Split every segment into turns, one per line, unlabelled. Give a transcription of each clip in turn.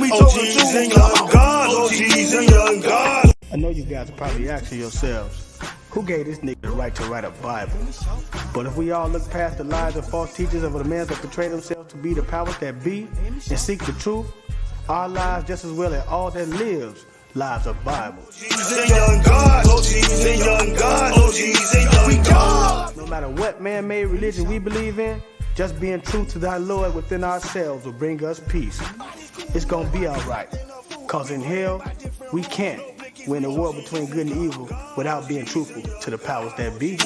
we talking to? Young God, OGs and young God.
I know you guys are probably asking yourselves, who gave this nigga the right to write a Bible? But if we all look past the lies and false teachers of the men that portray themselves to be the powers that be and seek the truth, our lives just as well as all that lives lives of Bible. No matter what man-made religion we believe in, just being true to thy Lord within ourselves will bring us peace. It's gonna be alright, cause in hell, we can't win the war between good and evil without being truthful to the powers that be.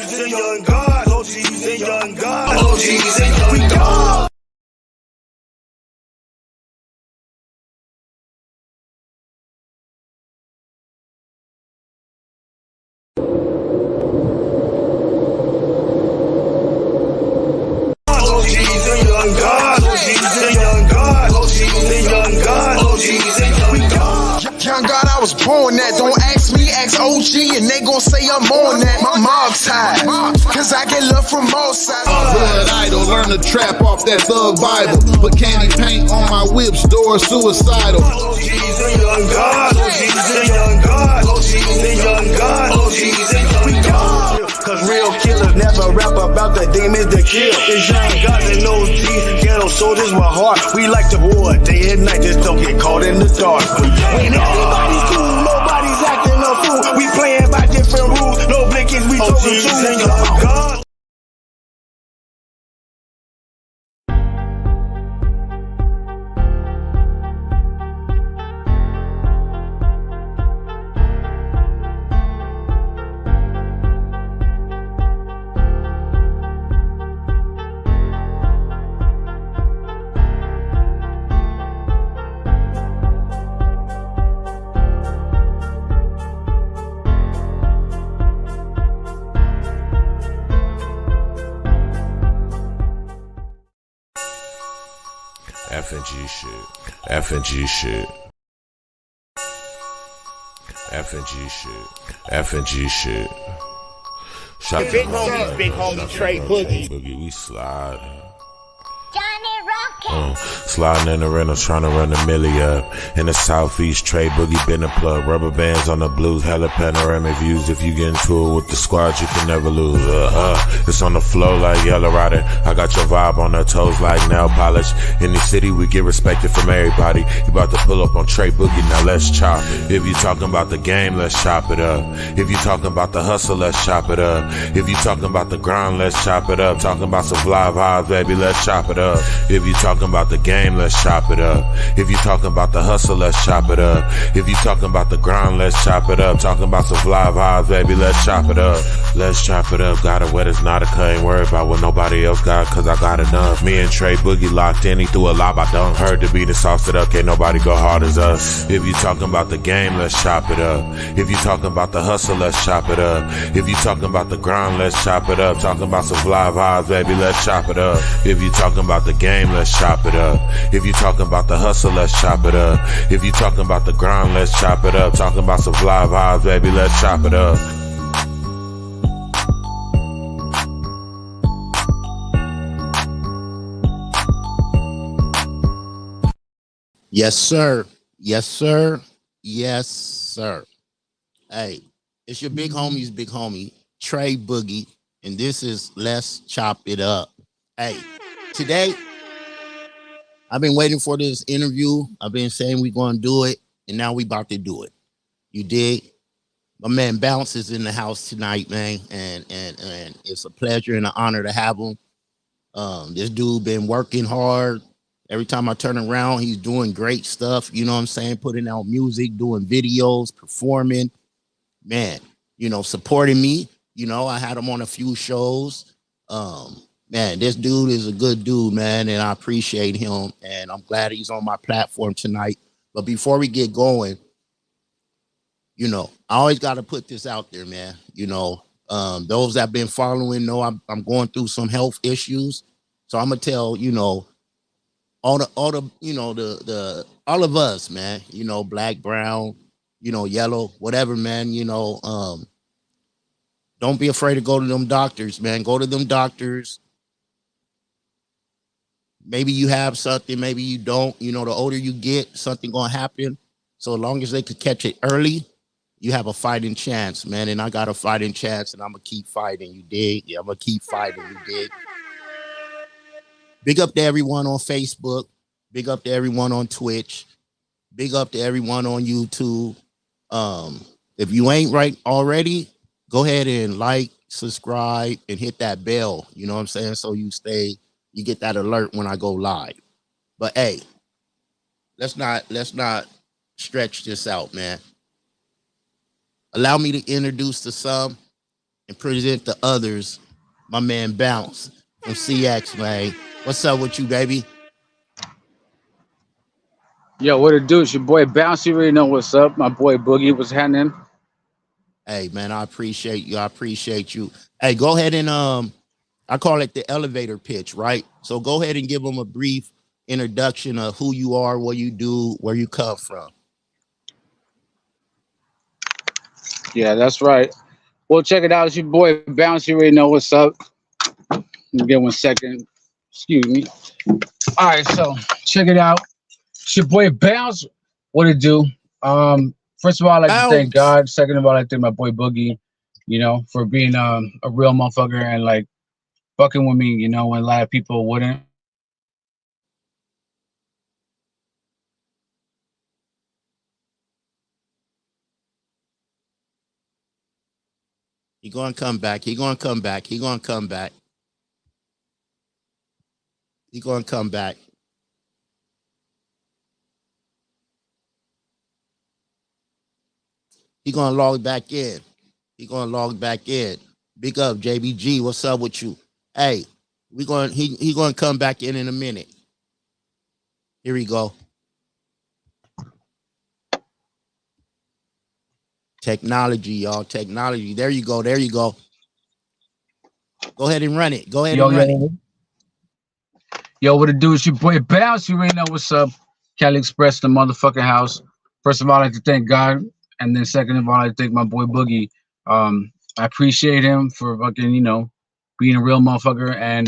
Young God, I was born that. Don't ask me, ask OG, and they gon' say I'm on that. My mom's tired, cause I get love from all sides.
Blood idol, learn to trap off that thug Bible. But candy paint on my whip's door, suicidal.
OGs and young God, OGs and young God, OGs and young God, OGs and young God. Cause real killers never rap about the demons that kill. It's young God and OGs, ghetto soldiers with heart. We like to war day and night, just don't get caught in the dark. When everybody's cool, nobody's acting a fool. We playing by different rules, no blinkers, we talking to young God.
F&G shit. F&G shit. F&G shit. F&G shit. Shot
Big homie Trey Boogie.
We slide.
Johnny Rocket.
Sliding in the rentals, trying to run the milli up. In the southeast, Trey Boogie been a plug. Rubber bands on the blues, hella panoramic views. If you get into it with the squad, you can never lose. It's on the flow like Yellow Rider. I got your vibe on the toes like nail polish. In the city, we get respected from everybody. You about to pull up on Trey Boogie, now let's chop. If you talking about the game, let's chop it up. If you talking about the hustle, let's chop it up. If you talking about the grind, let's chop it up. Talking about some fly vibes, baby, let's chop it up. If you talking about the game, let's chop it up. If you talking about the hustle, let's chop it up. If you talking about the grind, let's chop it up. Talking about some fly vibes, baby, let's chop it up. Let's chop it up. Got it wet, it's not a cut. Ain't worried about what nobody else got, cause I got enough. Me and Trey Boogie locked in, he threw a lob, I dunk. Heard the beat and sauced it up, can't nobody go hard as us. If you talking about the game, let's chop it up. If you talking about the hustle, let's chop it up. If you talking about the grind, let's chop it up. Talking about some fly vibes, baby, let's chop it up. If you talking about the game, let's chop it up. If you talking about the hustle, let's chop it up. If you talking about the grind, let's chop it up. Talking about some fly vibes, baby, let's chop it up.
Yes, sir. Yes, sir. Yes, sir. Hey, it's your big homie, Trey Boogie, and this is Let's Chop It Up. Hey, today, I've been waiting for this interview. I've been saying we're going to do it, and now we about to do it. You dig? My man Bounce is in the house tonight, man, and it's a pleasure and an honor to have him. This dude been working hard. Every time I turn around, he's doing great stuff. You know what I'm saying? Putting out music, doing videos, performing. Man, you know, supporting me. You know, I had him on a few shows. Man, this dude is a good dude, man, and I appreciate him. And I'm glad he's on my platform tonight. But before we get going, you know, I always got to put this out there, man. You know, those that have been following know I'm going through some health issues. So I'm going to tell, you know, all the you know, the all of us, man, you know, black, brown, you know, yellow, whatever, man, you know, don't be afraid to go to them doctors, man. Go to them doctors. maybe you have something, maybe you don't. You know, the older you get, something gonna happen. So as long as they could catch it early, you have a fighting chance, man. And I got a fighting chance, and I'm gonna keep fighting. You dig? Yeah, I'm gonna keep fighting. You dig? Big up to everyone on Facebook. Big up to everyone on Twitch. Big up to everyone on YouTube. If you ain't right already, go ahead and like, subscribe, and hit that bell. You know what I'm saying? So you get that alert when I go live. But hey, let's not stretch this out, man. Allow me to introduce to some and present the others. My man Bounce from CX, man. What's up with you, baby?
Yo, what it do? It's your boy Bounce. You already know what's up. My boy Boogie, what's happening?
Hey, man, I appreciate you. I appreciate you. Hey, go ahead and I call it the elevator pitch, right? So go ahead and give them a brief introduction of who you are, what you do, where you come from.
Yeah, that's right. Well, check it out. It's your boy Bounce. You already know what's up. Let me get 1 second. Excuse me. All right, so check it out. It's your boy Bounce. What it do? First of all, I'd like to thank God. Second of all, I thank my boy Boogie, you know, for being a real motherfucker and like fucking with me, you know, when a lot of people wouldn't.
He gonna come back. He gonna come back. He gonna come back. He gonna come back. He gonna log back in. He gonna log back in. Big up, JBG. What's up with you? Hey, he gonna come back in a minute. Here we go. Technology, y'all. Technology. There you go. There you go. Go ahead and run it. Go ahead and run it.
Yo, what it do? It's your boy Bounce. You already know what's up. Cali Express, the motherfucking house. First of all, I'd like to thank God. And then second of all, I'd like to thank my boy Boogie. I appreciate him for fucking, you know, being a real motherfucker and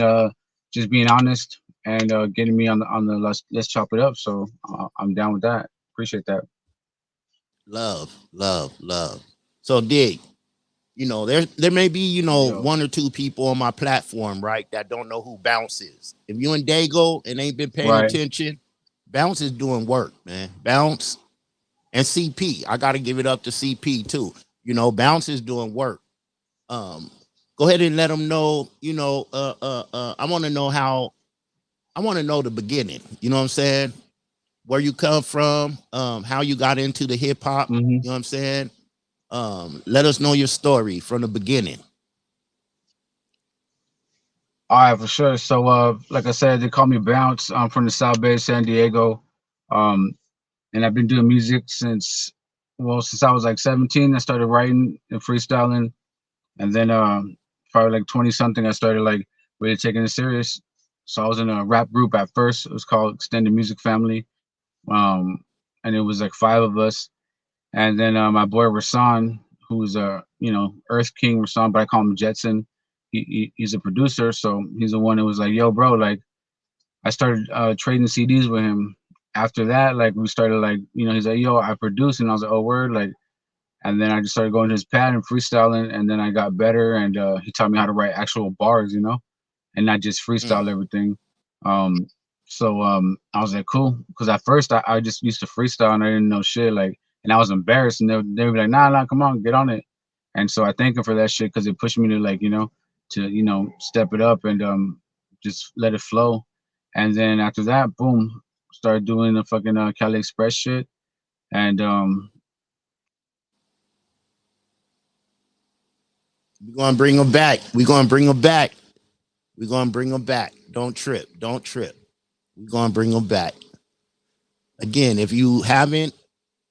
just being honest and getting me on the let's chop it up. So I'm down with that. Appreciate that.
Love, love, love. So Dig, you know, there may be, you know, one or two people on my platform, right, that don't know who Bounce is. If you in Dago and ain't been paying attention, Bounce is doing work, man. Bounce and CP. I gotta give it up to CP too. You know, Bounce is doing work. Go ahead and let them know, you know, I want to know the beginning. You know what I'm saying? Where you come from, how you got into the hip hop, you know what I'm saying? Let us know your story from the beginning.
All right, for sure. So like I said, they call me Bounce. I'm from the South Bay, San Diego. And I've been doing music since I was like 17. I started writing and freestyling. And then probably like 20 something, I started like really taking it serious. So I was in a rap group at first. It was called Extended Music Family. And it was like 5 of us. And then my boy Rasan, who's you know, Earth King Rasan, but I call him Jetson. He's a producer, so he's the one that was like, yo, bro, like I started trading CDs with him. After that, like we started like, you know, he's like, yo, I produce, and I was like, oh, word, like, and then I just started going to his pad and freestyling, and then I got better, and he taught me how to write actual bars, you know, and not just freestyle everything. So I was like, cool, because at first I just used to freestyle and I didn't know shit, like, and I was embarrassed, and they'd be like, nah, come on, get on it. And so I thank him for that shit because it pushed me to like, you know, step it up and just let it flow. And then after that, boom, started doing the fucking Cali Express shit. And
we're gonna bring them back. We're gonna bring them back. We're gonna bring them back. Don't trip. Don't trip. We're gonna bring them back. Again, if you haven't,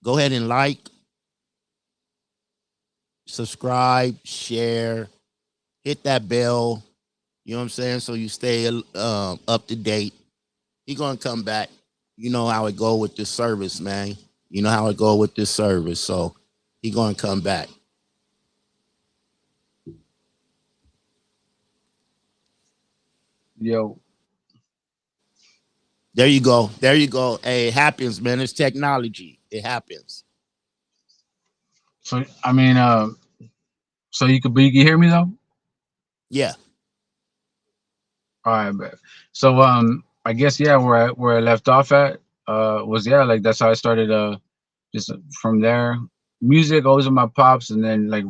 go ahead and like, subscribe, share, hit that bell. You know what I'm saying? So you stay up to date. He gonna come back. You know how it go with this service, man. You know how it go with this service. So he gonna come back.
Yo.
There you go. There you go. Hey, it happens, man. It's technology. It happens.
So I mean, so you can hear me though?
Yeah.
All right, bet. So I guess yeah, where I left off at was yeah, like that's how I started just from there. Music always with my pops, and then like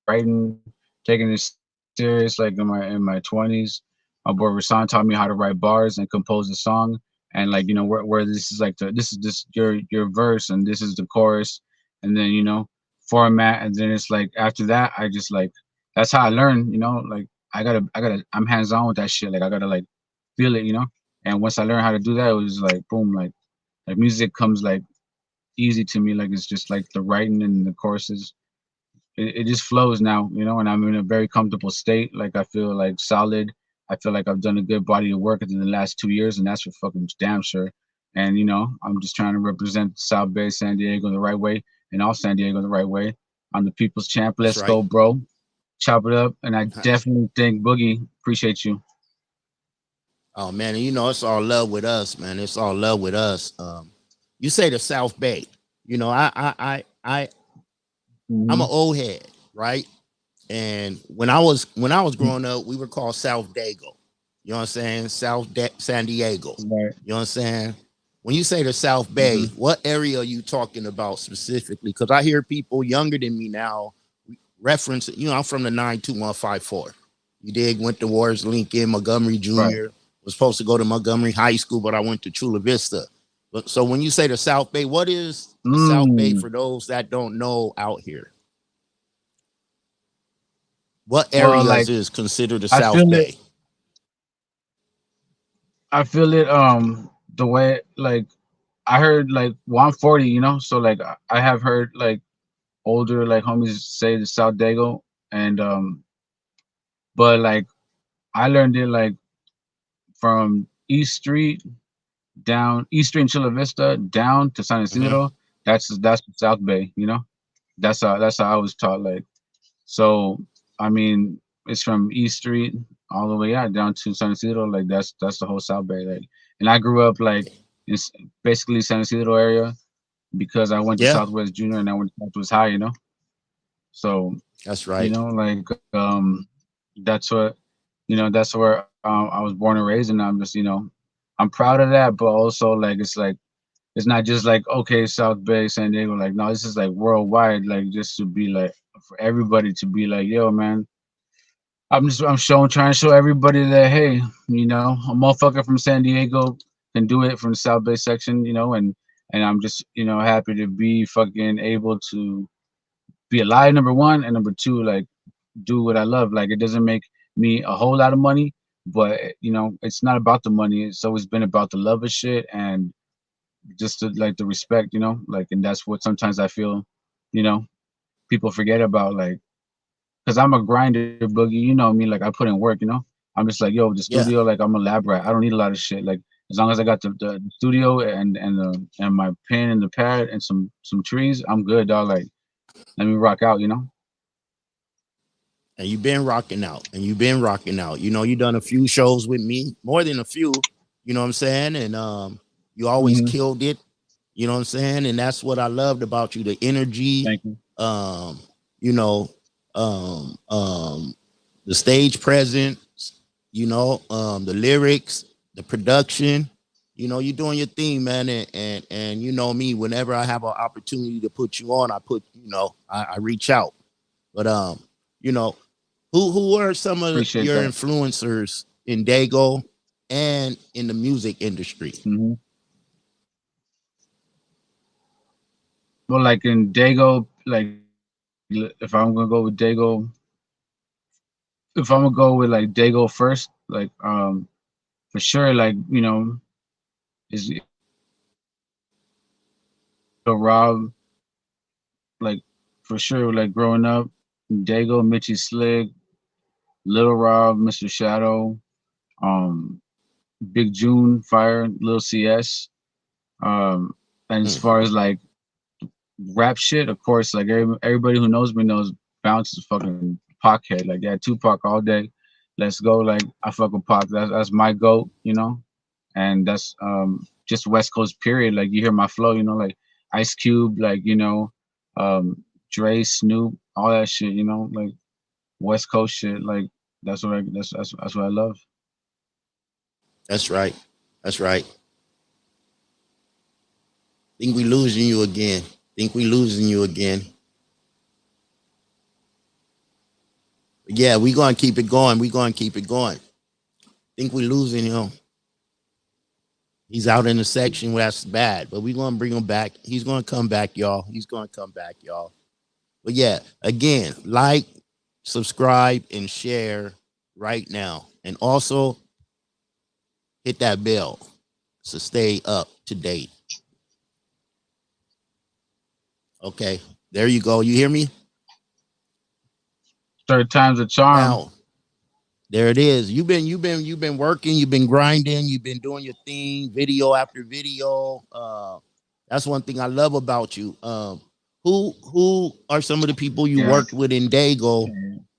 writing, taking it serious like in my 20s. My boy Rasan taught me how to write bars and compose a song, and like you know where this is like this your verse and this is the chorus, and then you know format, and then it's like after that I just like that's how I learn, you know, like I'm hands on with that shit, like I gotta like feel it, you know, and once I learned how to do that, it was like boom, like music comes like easy to me, like it's just like the writing and the choruses it just flows now, you know, and I'm in a very comfortable state. Like I feel like solid. I feel like I've done a good body of work in the last 2 years, and that's for fucking damn sure. And you know, I'm just trying to represent South Bay, San Diego the right way, and all San Diego the right way. I'm the people's champ.
That's
Let's
right.
go, bro. Chop it up. And I definitely think Boogie, appreciate you.
Oh man, and you know it's all love with us, man. It's all love with us. You say the South Bay. You know, I'm an old head, right? And when I was growing up, we were called South Dago. You know what I'm saying? San Diego.
Right.
You know what I'm saying? When you say the South Bay, what area are you talking about specifically? Because I hear people younger than me now reference, you know, I'm from the 92154. You dig? Went to Wars Lincoln, Montgomery Jr.
Right.
Was supposed to go to Montgomery High School, but I went to Chula Vista. But so when you say the South Bay, what is the South Bay for those that don't know out here? What areas
like,
is considered the South Bay?
I feel it the way like I heard like well I'm 40, you know, so like I have heard like older like homies say the South Dago, and but like I learned it like from East Street down East Street and Chula Vista down to San Isidro. That's the South Bay, you know. That's how I was taught. Like, so I mean, it's from East Street all the way out down to San Isidro. Like that's the whole South Bay. Like, and I grew up like in basically San Isidro area because I went to Southwest Junior and I went to Southwest High. You know, so
that's right.
You know, like that's what you know. That's where I was born and raised, and I'm just you know, I'm proud of that. But also like it's not just like okay, South Bay, San Diego. Like no, this is like worldwide. Like just to be like for everybody to be like, yo, man. I'm trying to show everybody that hey, you know, a motherfucker from San Diego can do it from the South Bay section, you know, and I'm just you know happy to be fucking able to be alive. Number one, and number two, like do what I love. Like it doesn't make me a whole lot of money, but you know, it's not about the money. It's always been about the love of shit and just like the respect, you know, like, and that's what sometimes I feel, you know, people forget about, like, cause I'm a grinder, Boogie, you know me, like I put in work, you know, I'm just like, yo, the studio, like I'm a lab rat. I don't need a lot of shit. Like as long as I got the studio and my pen and the pad and some trees, I'm good, dog. Like let me rock out, you know.
And you've been rocking out, You know, you done a few shows with me, more than a few, you know what I'm saying? And you always killed it, you know what I'm saying? And that's what I loved about you, the energy.
Thank you.
You know, the stage presence, you know, the lyrics, the production, you know, you're doing your thing, man. And you know me, whenever I have an opportunity to put you on, I reach out. But you know, who are some of your influencers in Dago and in the music industry?
Well, like in Dago, like if I'm gonna go with Dago, if I'm gonna go with like Dago first, like for sure, like you know, is Rob, like for sure, like growing up, Dago, Mitchie Slick, Little Rob, Mr. Shadow, Big June, Fire, Lil CS, and as far as like rap shit, of course, like everybody who knows me knows Bounce is fucking Pac head. Like yeah, Tupac all day. Let's go. Like I fuck with Pac. That's my goat, you know. and that's just West Coast period. Like you hear my flow, you know, like Ice Cube, like Dre, Snoop, all that shit, you know, like West Coast shit. Like that's what I love.
That's right. That's right. Think we losing you again. Think we losing you again. Yeah, we gonna keep it going. We gonna keep it going. Think we losing him. He's out in the section where that's bad, but we gonna bring him back. He's gonna come back, y'all. He's gonna come back, y'all. But yeah, again, like, subscribe, and share right now. And also hit that bell to stay up to date. Okay, there you go. You hear me?
Third time's a charm.
Now, there it is. You've been working, you've been grinding, you've been doing your thing, video after video. That's one thing I love about you. Who are some of the people you worked with in Dago,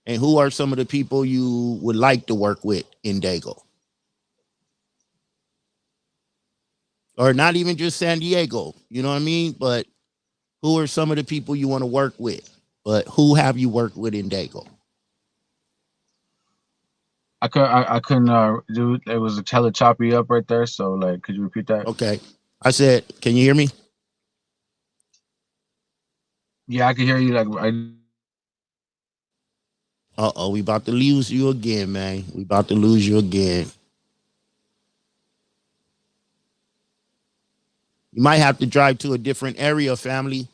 and who are some of the people you would like to work with in Dago? Or not even just San Diego, you know what I mean? But who are some of the people you want to work with? But who have you worked with in Dago?
I couldn't do it. It was a hella choppy up right there. So like, could you repeat that?
Okay. I said, can you hear me?
Yeah, I can hear you. Like,
We about to lose you again, man. We about to lose you again. You might have to drive to a different area, family.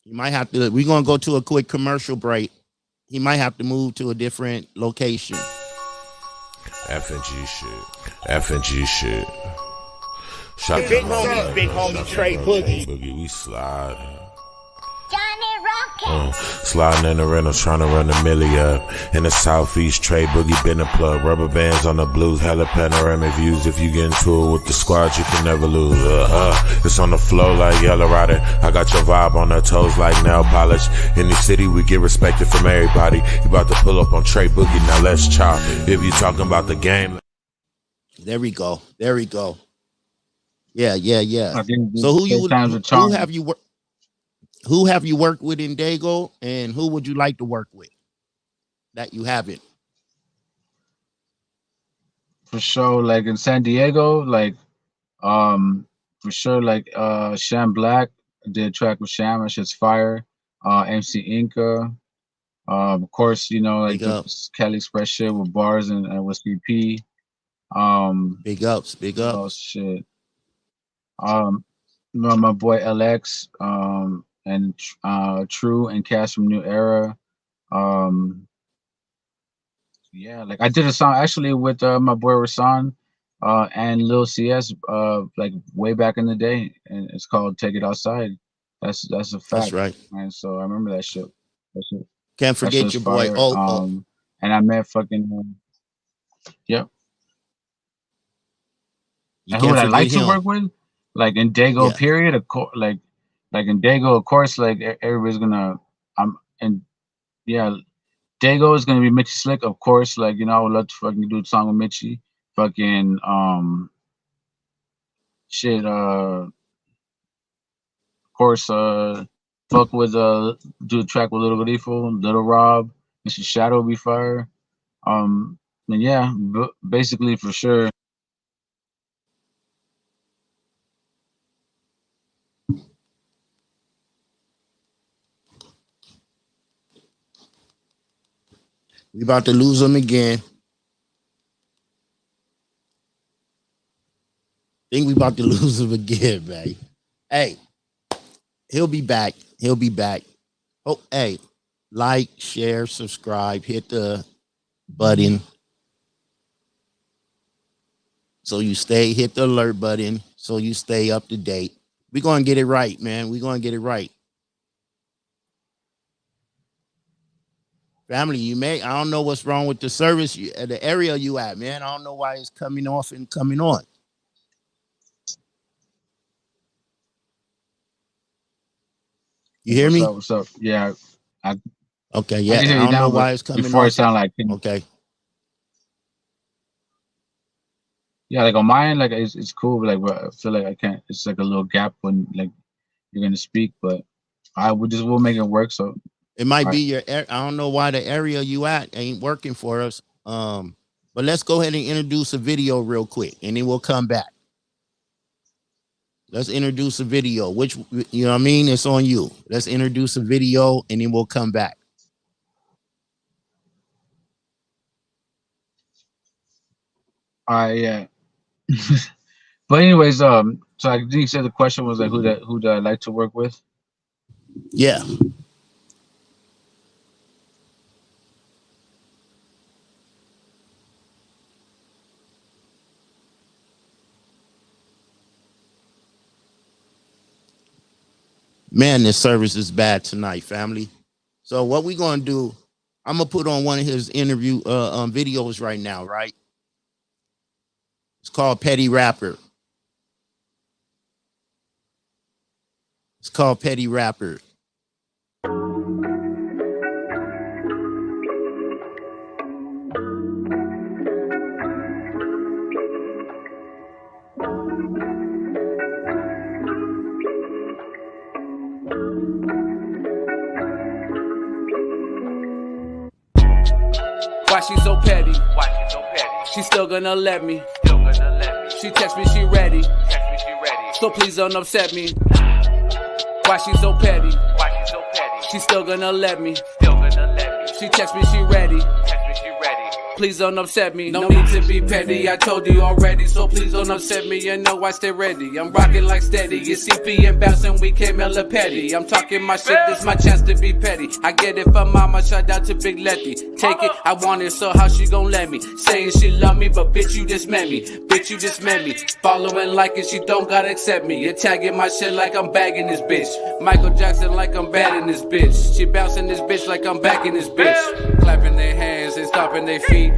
You might have to. We're gonna go to a quick commercial break. He might have to move to a different location.
F&G shit. F&G shit. Shot
Big homie Trey Boogie.
We slide.
Johnny Rocket.
Sliding in the rentals, trying to run the milli up. In the southeast, Trey Boogie been a plug. Rubber bands on the blues, hella panoramic views. If you get into it with the squad, you can never lose. It's on the flow like Yellow Rider. I got your vibe on her toes like nail polish. In the city, we get respected from everybody. You about to pull up on Trey Boogie, now let's chop. If you talking about the game.
There we go. There we go. Yeah. So who have you worked with in Dago, and who would you like to work with that you haven't?
For sure, like in San Diego, like for sure, like Sham Black, I did a track with Sham, that shit's fire. MC Inca, of course, you know, like Cali Express shit with bars and with CP.
Big ups.
Oh shit. My boy LX, and True and Cash from New Era. Yeah, like I did a song actually with my boy Rasan and Lil CS like way back in the day, and it's called Take It Outside. That's a fact.
That's right.
And so I remember that shit.
Can't forget your boy.
And I met fucking yep. And who would I like to work with? Like in Dago period, of course, like in Dago, of course, like everybody's gonna Dago is gonna be Mitchie Slick, of course. Like, you know, I would love to fucking do a song with Mitchie. Fucking shit, of course, fuck with do a track with Little Godifo, Little Rob, Mr. Shadow be fire. And yeah, basically for sure.
We about to lose him again. Think we about to lose him again, man. Hey, he'll be back. He'll be back. Oh, hey, like, share, subscribe, hit the button. So you hit the alert button so you stay up to date. We're going to get it right, man. We're going to get it right. Family, I don't know what's wrong with the service, the area you at, man. I don't know why it's coming off and coming on. You hear me?
What's up? Yeah.
Okay, yeah. I don't know why it's coming
before
off.
It sound like
okay.
Yeah, like on my end, like it's cool, but like I feel like I can't. It's like a little gap when like you're gonna speak, but we'll make it work. So
it might be your. I don't know why the area you at ain't working for us. But let's go ahead and introduce a video real quick, and then we'll come back. Let's introduce a video, which, you know what I mean? It's on you. Let's introduce a video, and then we'll come back.
Yeah. But anyways, so I think you said the question was like who do I like to work with?
Yeah. Man, this service is bad tonight, family. So what we're gonna do, I'm gonna put on one of his interview videos right now, right? It's called Petty Rapper. It's called Petty Rapper.
Why she so petty? Why she so petty? She still gonna let me. Still gonna let me. She text me she ready. Text me she ready. So please don't upset me. Why she so petty? Why she so petty? She still gonna let me. Still gonna let me. She text me she ready. Text me she ready. Please don't upset me. No need to be petty. I told you already. So please don't upset me. You know I stay ready. I'm rocking like steady. You CP and bouncing. We came hella petty. I'm talking my shit. This my chance to be petty. I get it from mama. Shout out to Big Letty. Take it. I want it. So how she gon' let me? Saying she love me, but bitch you just met me. Bitch you just met me. Following like it. She don't gotta accept me. You're tagging my shit like I'm bagging this bitch. Michael Jackson like I'm bad in this bitch. She bouncing this bitch like I'm back in this bitch. Clapping their hands and stomping their feet.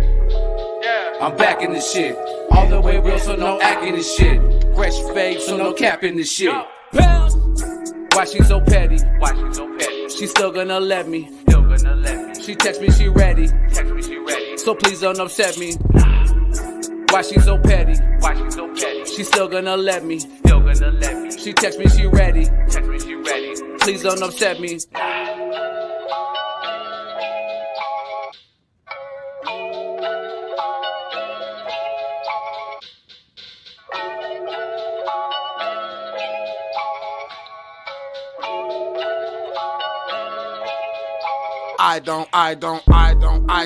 I'm back in this shit. All the way real, so no acting this shit. Fresh fade, so no cap in this shit. Why she so petty? Why she so petty? She still gonna let me. Still gonna let me. She text me she ready. Text me she ready. So please don't upset me. Why she so petty? Why she so petty? She still gonna let me. Still gonna let me. She text me she ready. Text me she ready. Please don't upset me.
I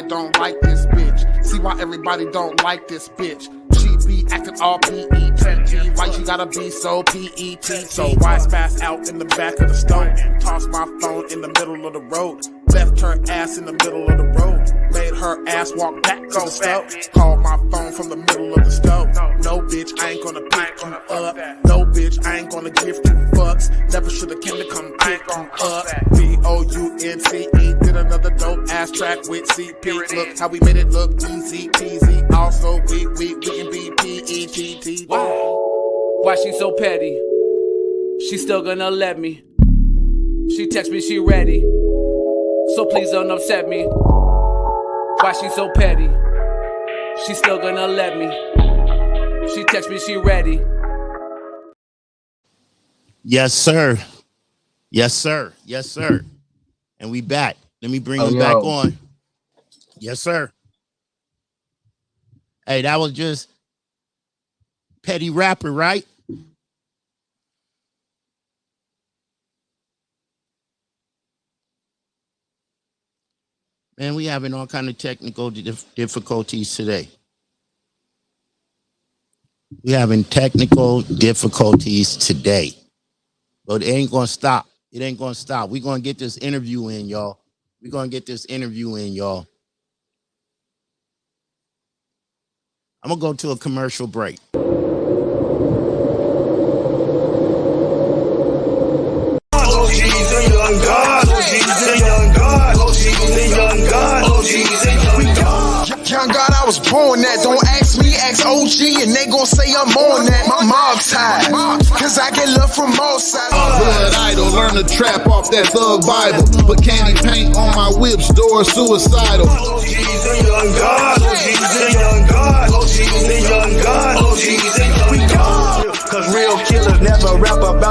don't like this bitch. See why everybody don't like this bitch. She be acting all P-E-T-T. Why she gotta be so P-E-T-T? So why spaz out in the back of the stove? Tossed my phone in the middle of the road. Left her ass in the middle of the road. Made her ass walk back to the stove. Called my phone from the middle of the stove. No bitch, I ain't gonna pick you up. No bitch, I ain't gonna give two fucks. Never should've came to come pick you up. B-O-U-N-C-E did another dope ass track with CP. Look how we made it look easy peasy. Also we can be P-E-T-T.
Why she so petty? She still gonna let me. She text me she ready. So please don't upset me. Why she so petty? She still gonna let me. She text me she ready.
Yes, sir. Yes, sir. Yes, sir. And we back. Let me bring him back on. Yes, sir. Hey, that was just Petty Rapper, right? Man, we having all kind of technical difficulties today. We having technical difficulties today. But it ain't gonna stop. It ain't gonna stop. We're gonna get this interview in, y'all. We're gonna get this interview in, y'all. I'm gonna go to a commercial break.
Young God, I was born that. Don't ask me, ask OG, and they gon' say I'm on that. My mob's high, cause I get love from all sides.
Blood idol, learn to trap off that thug Bible. But candy paint on my whip's door, suicidal.
OG's a young God, OG's a young God, OG's a young God, OG's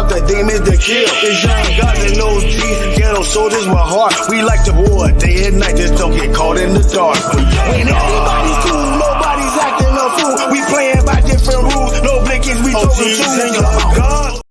about the demons that kill. It's young guys and those G's, ghetto soldiers with heart. We like to war day and night, just don't get caught in the dark. When everybody's cool, nobody's acting a fool. We playing by different rules, no blinkies, we talking to young guns.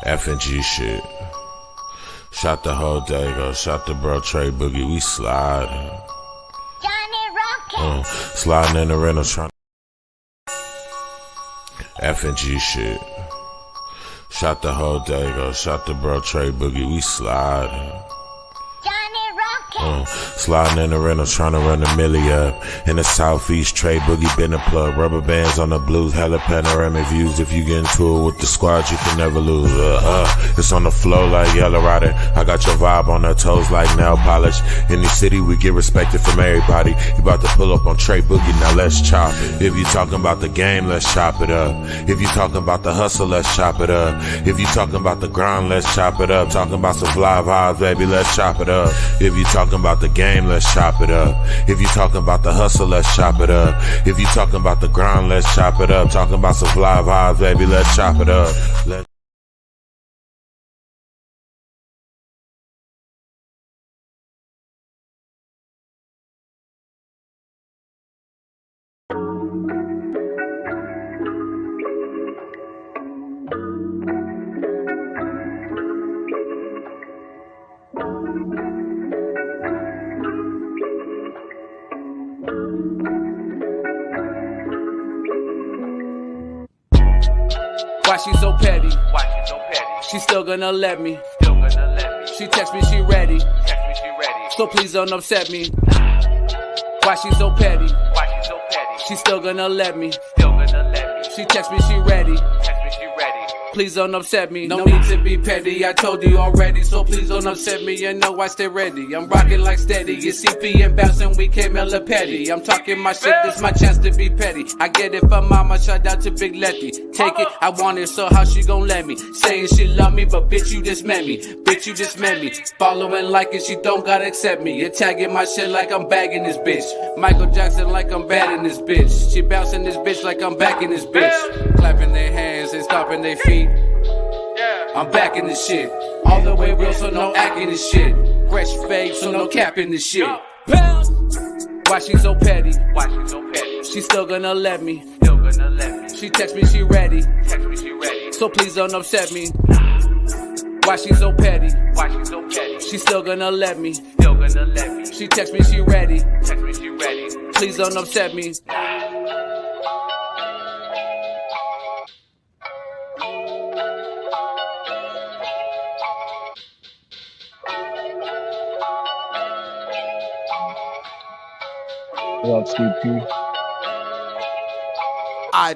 F and G shit. Shot the whole day, go. Shot the bro Trey Boogie. We sliding.
Johnny Rocket.
Sliding in the rental trying. F and G shit. Shot the whole day, go. Shot the bro Trey Boogie. We sliding. Sliding in the rental, trying to run the milli up. In the southeast, Trey Boogie been a plug. Rubber bands on the blues, hella panoramic views. If you get into it with the squad, you can never lose. It's on the flow like Yellow Rider. I got your vibe on her toes like nail polish. In the city, we get respected from everybody. You about to pull up on Trey Boogie, now let's chop. If you talking about the game, let's chop it up. If you talking about the hustle, let's chop it up. If you talking about the grind, let's chop it up. Talking about some fly vibes, baby, let's chop it up. If you talking about the game, let's chop it up. If you talking about the hustle, let's chop it up. If you talking about the grind, let's chop it up. Talking about some fly vibes, baby, let's chop it up.
Why she so petty? She still gonna let me. She text me she ready. So please don't upset me. Why she so petty? She still gonna let me. She text me she ready. Please don't upset me. No need to be petty. I told you already, so please don't upset me. You know I stay ready. I'm rocking like steady. You CP and bouncing, we came hella petty. I'm talking my shit. This my chance to be petty. I get it from mama. Shout out to Big Letty. Take it. I want it. So how she gon' let me? Saying she love me, but bitch you just met me. Bitch you just met me. Following like it, she don't gotta accept me. You're tagging my shit like I'm bagging this bitch. Michael Jackson like I'm bad in this bitch. She bouncing this bitch like I'm back in this bitch. Clapping their hands and stomping their feet. I'm back in this shit. All the way real, so no acting this shit. Fresh fade, so no cap in this shit. Why she so petty? She still gonna let me. She text me she ready. So please don't upset me. Why she so petty? She still gonna let me. She text me she ready. Please don't upset me.
What up, CP?
I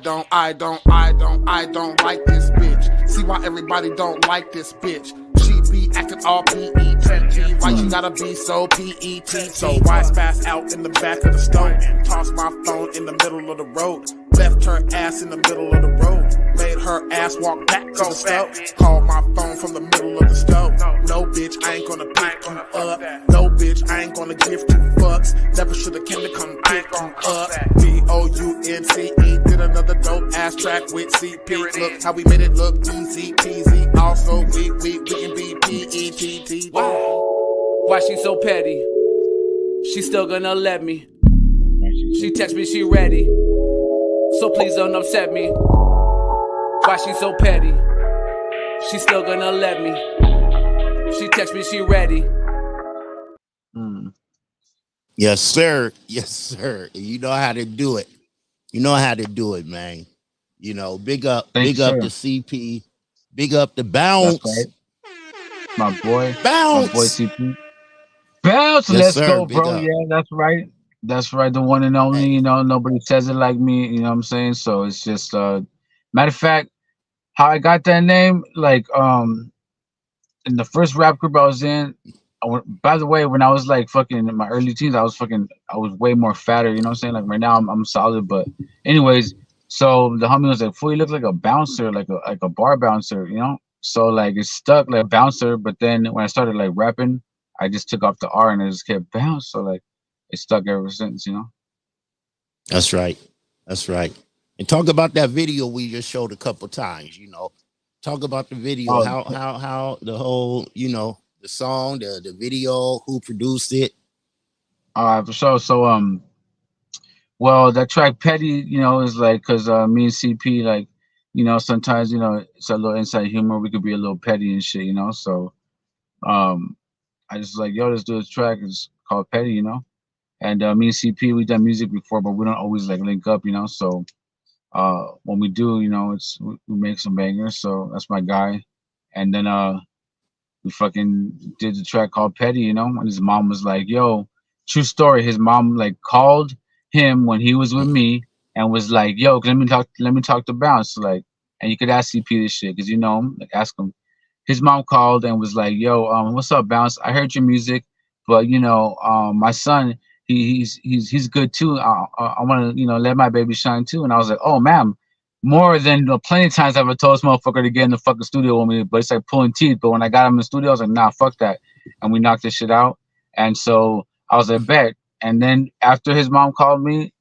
don't like this bitch. See why everybody don't like this bitch. She be acting all P.E.T. Why you gotta be so P.E.T. So why spaz out in the back of the stove? Toss my phone in the middle of the road. Left her ass in the middle of the road. Made her ass walk back to the stove. Called my phone from the middle of the stove. No bitch, I ain't gonna pick you up. No bitch, I ain't gonna give two fucks. Never should've came to come pick you up. D-O-U-N-C-E did another dope ass track with CP. Look how we made it look easy peasy. Also we can be P-E-T-T.
Why she so petty? She still gonna let me. She text me she ready. So please don't upset me. Why she so petty? She still gonna let me. She text me she ready.
Yes, sir. Yes, sir. You know how to do it. You know how to do it, man. You know, big up to CP. Big up to Bounce.
Right. My boy.
Bounce.
My boy CP. Bounce.
Yes,
Let's
sir.
go,
Big
bro.
up.
Yeah, that's right. That's right. The one and only, you know, nobody says it like me, you know what I'm saying? So it's just matter of fact, how I got that name, like in the first rap group I was in, by the way, when I was like fucking in my early teens, I was way more fatter. You know what I'm saying? Like right now, I'm solid. But anyways, so the homie was like, "Fool, you look like a bouncer, like a bar bouncer." You know? So like it stuck like bouncer. But then when I started like rapping, I just took off the R and it just kept bounce. So like it stuck ever since. You know?
That's right. That's right. And talk about that video we just showed a couple times. You know, talk about the video.
Oh,
How the whole, you know, the song, the video, who produced it.
for sure. So well, that track Petty, you know, is like because me and CP, like, you know, sometimes, you know, it's a little inside humor. We could be a little petty and shit, you know. So um I just like, yo, let's do this track. It's called Petty, you know. And me and CP, we done music before, but we don't always like link up, you know. So when we do, you know, we make some bangers. So that's my guy. And then we fucking did the track called Petty, you know. And his mom was like, yo, true story. His mom like called him when he was with me and was like, yo, let me talk to Bounce. Like, and you could ask CP this shit, because you know him, like ask him. His mom called and was like, yo, what's up, Bounce? I heard your music, but you know, my son, he's good too. I want to, you know, let my baby shine too. And I was like, oh, ma'am, more than plenty of times I've told this motherfucker to get in the fucking studio with me, but it's like pulling teeth. But when I got him in the studio, I was like, nah, fuck that. And we knocked this shit out. And so I was like, bet. And then after his mom called me,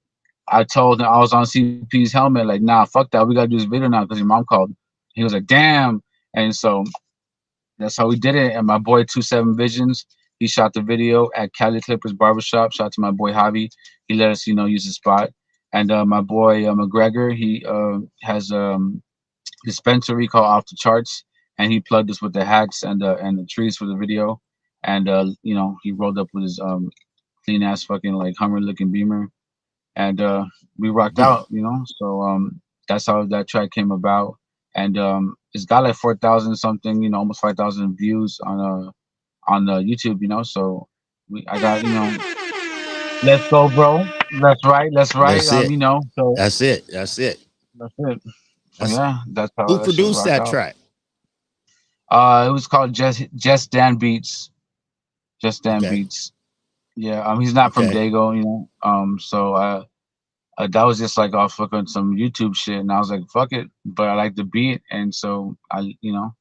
I told him, I was on CP's helmet, like, nah, fuck that. We got to do this video now because your mom called. He was like, damn. And so that's how we did it. And my boy 27 Visions, he shot the video at Cali Clippers Barbershop. Shout out to my boy Javi. He let us, you know, use the spot. And my boy McGregor, he has dispensary called Off the Charts, and he plugged us with the hats and the trees for the video. And you know, he rolled up with his clean ass fucking like Hummer looking Beamer, and we rocked out, you know. So that's how that track came about. And it's got like 4,000 something, you know, almost 5,000 views on YouTube, you know. So I got, you know, let's go, bro. Let's right.
That's it.
You know, so
That's it. That's it.
that's it. So
That's,
yeah, that's how
who
that shit
produced
rocked
that
out.
track?
It was called Just Dan Beats. Just Dan
Okay.
Beats. Yeah, he's not from
Okay.
Dago, you know. So that was just like off fucking some YouTube shit, and I was like, fuck it. But I like the beat, and so you know,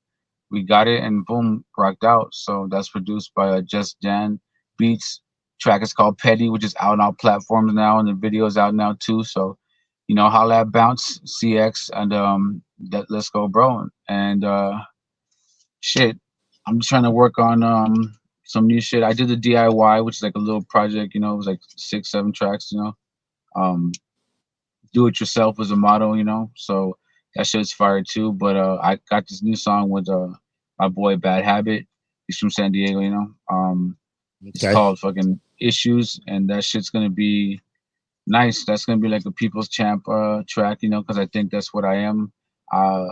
we got it, and boom, rocked out. So that's produced by Just Dan Beats. Track is called Petty, which is out on all platforms now, and the video is out now too. So, you know, holla at Bounce CX and that Let's Go, bro. And shit, I'm just trying to work on some new shit. I did the DIY, which is like a little project, you know. It was like 6-7 tracks, you know. Do it yourself was a motto, you know. So that shit's fire too. But I got this new song with my boy Bad Habit. He's from San Diego, you know. It's
Okay.
called fucking Issues, and that shit's gonna be nice. That's gonna be like a people's champ track, you know, because I think that's what I am. I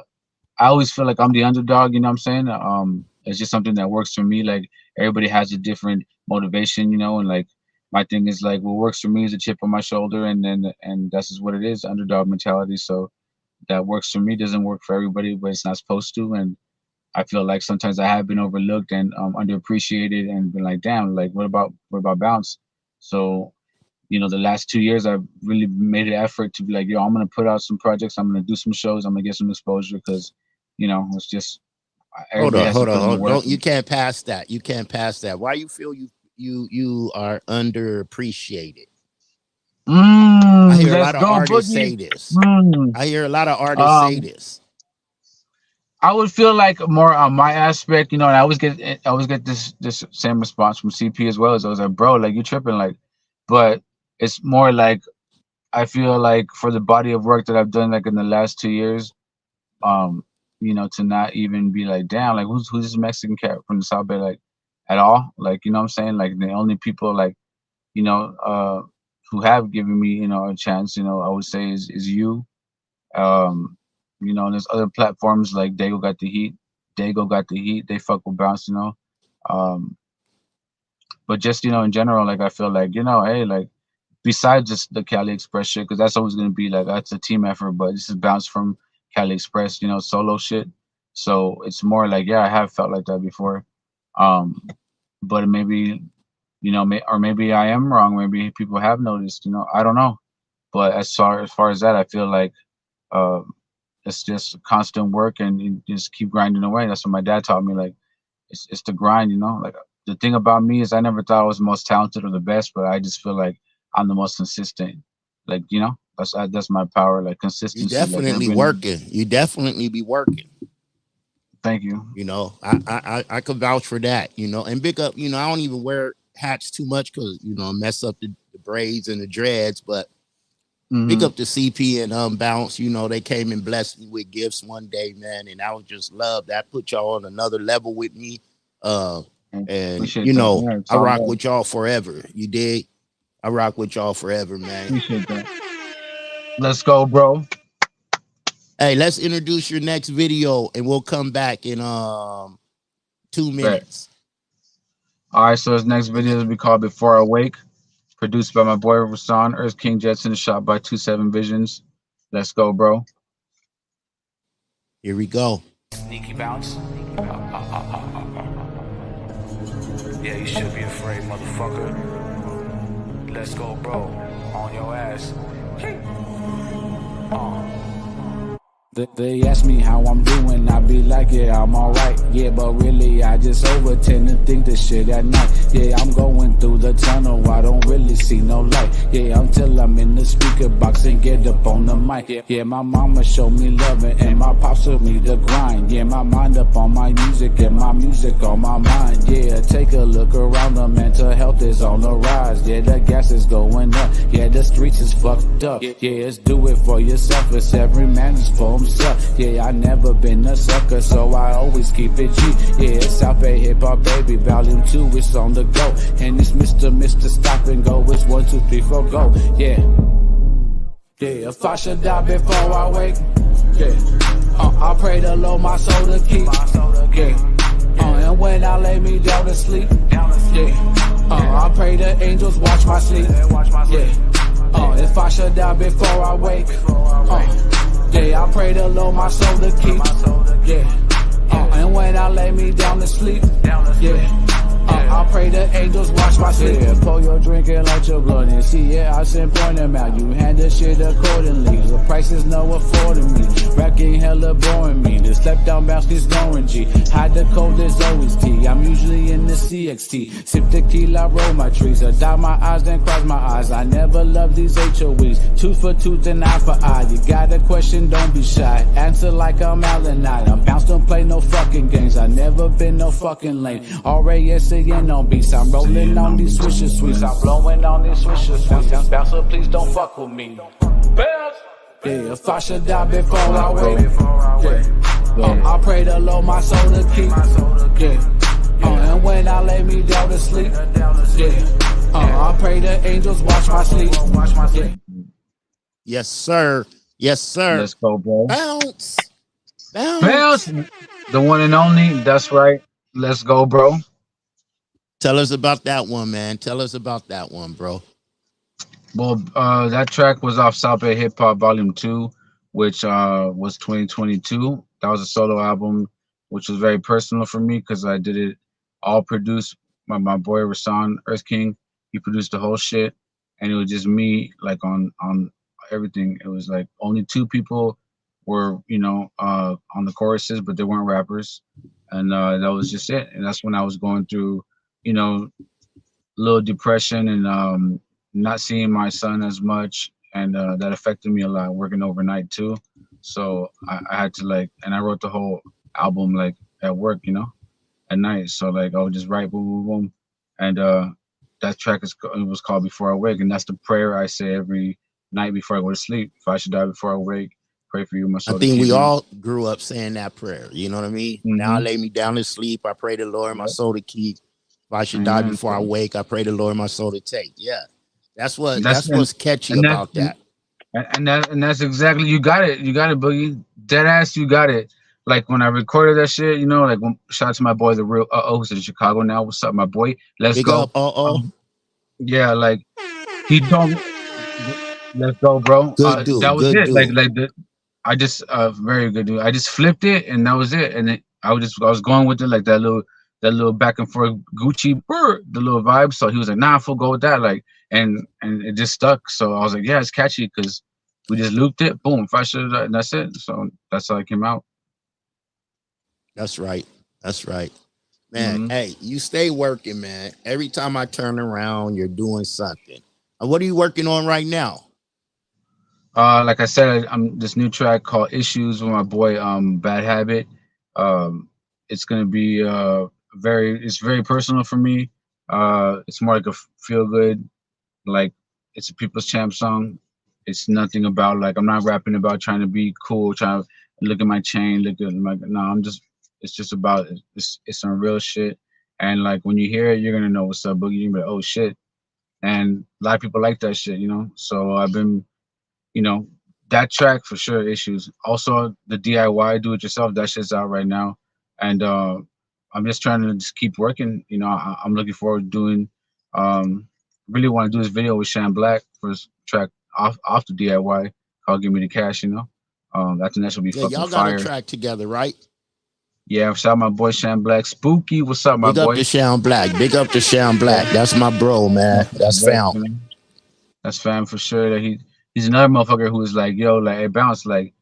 always feel like I'm the underdog, you know what I'm saying? It's just something that works for me. Like everybody has a different motivation, you know, and like my thing is like what works for me is a chip on my shoulder, and that's just what it is, underdog mentality. So that works for me, doesn't work for everybody, but it's not supposed to. And I feel like sometimes I have been overlooked and underappreciated and been like, damn, like what about Bounce? So, you know, the last 2 years I've really made an effort to be like, yo, I'm gonna put out some projects, I'm gonna do some shows, I'm gonna get some exposure, because, you know, it's just everybody has to put in the work.
Don't, you can't pass that. You can't pass that. Why you feel you are underappreciated? I hear a lot of artists say this. I hear a lot of artists say this.
I would feel like more on my aspect, you know, and I always get this same response from CP as well. As I was like, bro, like you tripping, like, but it's more like I feel like for the body of work that I've done like in the last 2 years, you know, to not even be like, damn, like who's this Mexican cat from the South Bay, like at all, like, you know what I'm saying, like the only people like, you know, who have given me, you know, a chance, you know, I would say is you. You know, and there's other platforms like Dago got the heat. They fuck with Bounce, you know. But just, you know, in general, like I feel like, you know, hey, like besides just the Cali Express shit, because that's always gonna be like that's a team effort, but this is Bounce from Cali Express, you know, solo shit. So it's more like, yeah, I have felt like that before. but maybe, you know, or maybe I am wrong. Maybe people have noticed. You know, I don't know. But as far as that, I feel like uh, it's just constant work, and you just keep grinding away. That's what my dad taught me. Like it's the grind, you know. Like the thing about me is I never thought I was the most talented or the best, but I just feel like I'm the most consistent. Like, you know, that's my power. Like
You
consistency.
definitely working. You definitely be working.
Thank you.
You know, I could vouch for that. You know, and big up. You know, I don't even wear hats too much because you know mess up the braids and the dreads, but. Big up to CP and Bounce. You know, they came and blessed me with gifts one day, man, and I was just love that. Put y'all on another level with me. And you know, I rock with y'all forever. You dig? I rock with y'all forever, man.
Appreciate that. Let's go, bro.
Hey, let's introduce your next video, and we'll come back in 2 minutes.
All right, so this next video will be called Before I Wake. Produced by my boy Rasan, Earth King Jetson, shot by 27 Visions. Let's go, bro.
Here we go.
Sneaky bounce. Yeah, you should be afraid, motherfucker. Let's go, bro. On your ass. They ask me how I'm doing, I be like, yeah, I'm alright. Yeah, but really, I just overtend to think this shit at night. Yeah, I'm going through the tunnel, I don't really see no light. Yeah, until I'm in the speaker box and get up on the mic. Yeah, my mama showed me loving and my pops showed me the grind. Yeah, my mind up on my music and my music on my mind. Yeah, take a look around, the mental health is on the rise. Yeah, the gas is going up. Yeah, the streets is fucked up. Yeah, it's do it for yourself, it's every man is for himself. Yeah, I never been a sucker, so I always keep it G. Yeah, it's South Bay Hip Hop, baby. Volume 2, it's on the go. And it's Mr. Stop and Go. It's 1, 2, 3, 4, go. Yeah. Yeah, if I should die before I wake. Yeah. I pray the Lord my soul to keep. Yeah. And when I lay me down to sleep. Yeah. I pray the angels watch my sleep. Yeah. If I should die before I wake. Yeah, I pray the Lord my soul to keep. Yeah. And when I lay me down to sleep. Yeah. I pray the angels watch my sleep. Yeah, pour your drink and light your blood and see, yeah, I send point them out. You handle shit accordingly. The price is no affording me. Racking hella boring me. The slept down bounce is going G. Hide the cold is always T. I'm usually in the CXT. Sip tequila, roll my trees. I dye my eyes, then cross my eyes. I never love these HOEs. Tooth for tooth and eye for eye. You got a question, don't be shy. Answer like I'm Allen Knight. I'm bounced, don't play no fucking games. I never been no fucking lame. RASAN on beats. I'm rolling on these swisher sweets. I'm blowing on these swisher sweets. Bouncer, please don't fuck with me. Yeah, if I should die before I wake. Yeah. I pray the Lord my soul to keep. Yeah. And when I lay me down to sleep. Yeah. I pray the angels watch my sleep. Yeah.
Yes, sir. Yes, sir.
Let's go, bro.
Bounce.
Bounce. The one and only. That's right. Let's go, bro.
Tell us about that one, man. Tell us about that one, bro.
Well, that track was off South Bay Hip Hop Volume 2, which was 2022. That was a solo album, which was very personal for me because I did it all produced by my boy Rasan, Earth King. He produced the whole shit, and it was just me, like on everything. It was like only 2 people were, you know, on the choruses, but they weren't rappers, and that was just it. And that's when I was going through, you know, a little depression and not seeing my son as much, and that affected me a lot, working overnight too. So I had to like, and I wrote the whole album like at work, you know, at night. So like I would just write boom, boom, boom, and that track was called Before I Wake, and that's the prayer I say every night before I go to sleep. If I should die before I wake, pray for you, my soul.
I think we all grew up saying that prayer. You know what I mean? Now I lay me down to sleep. I pray the Lord my soul to keep. If I should die before I wake, I pray the Lord my soul to take. Yeah. That's what's catchy about that.
And that's exactly, you got it, Boogie. Dead ass, you got it. Like when I recorded that shit, you know, like shout out to my boy, the real who's in Chicago now. What's up, my boy? Let's
Big
go.
Up,
yeah, like he told me, let's go, bro.
Good dude.
That was
good
it.
Dude.
I just very good dude. I just flipped it and that was it. And I was going with it like that little that little back and forth Gucci, the little vibe. So he was like, nah, full go with that. Like, and it just stuck. So I was like, yeah, it's catchy because we just looped it, boom, fresh it, and that's it. So that's how it came out.
That's right. That's right. Man, hey, you stay working, man. Every time I turn around, you're doing something. What are you working on right now?
Like I said, I'm this new track called Issues with my boy Bad Habit. It's gonna be it's very personal for me. It's more like a feel good, like it's a People's Champ song. It's nothing about like I'm not rapping about trying to be cool, trying to look at my chain, look at like no, it's just about it's some real shit. And like when you hear it, you're gonna know what's up, Boogie. You're gonna be like, oh shit. And a lot of people like that shit, you know. So I've been, you know, that track for sure, Issues. Also the DIY do it yourself, that shit's out right now. And I'm just trying to just keep working. You know, I'm looking forward to doing really want to do this video with Sham Black for this track off the DIY called Give Me the Cash, you know. I think that should be fucking
y'all got
fire.
a track together, right?
Yeah, shout out my boy Sham Black. Spooky, what's up, my boy?
Big up to Sham Black. Big up to Sham Black. That's my bro, man. That's fam.
That's fam for sure. That he's another motherfucker who is like, yo, like, hey, Bounce, like,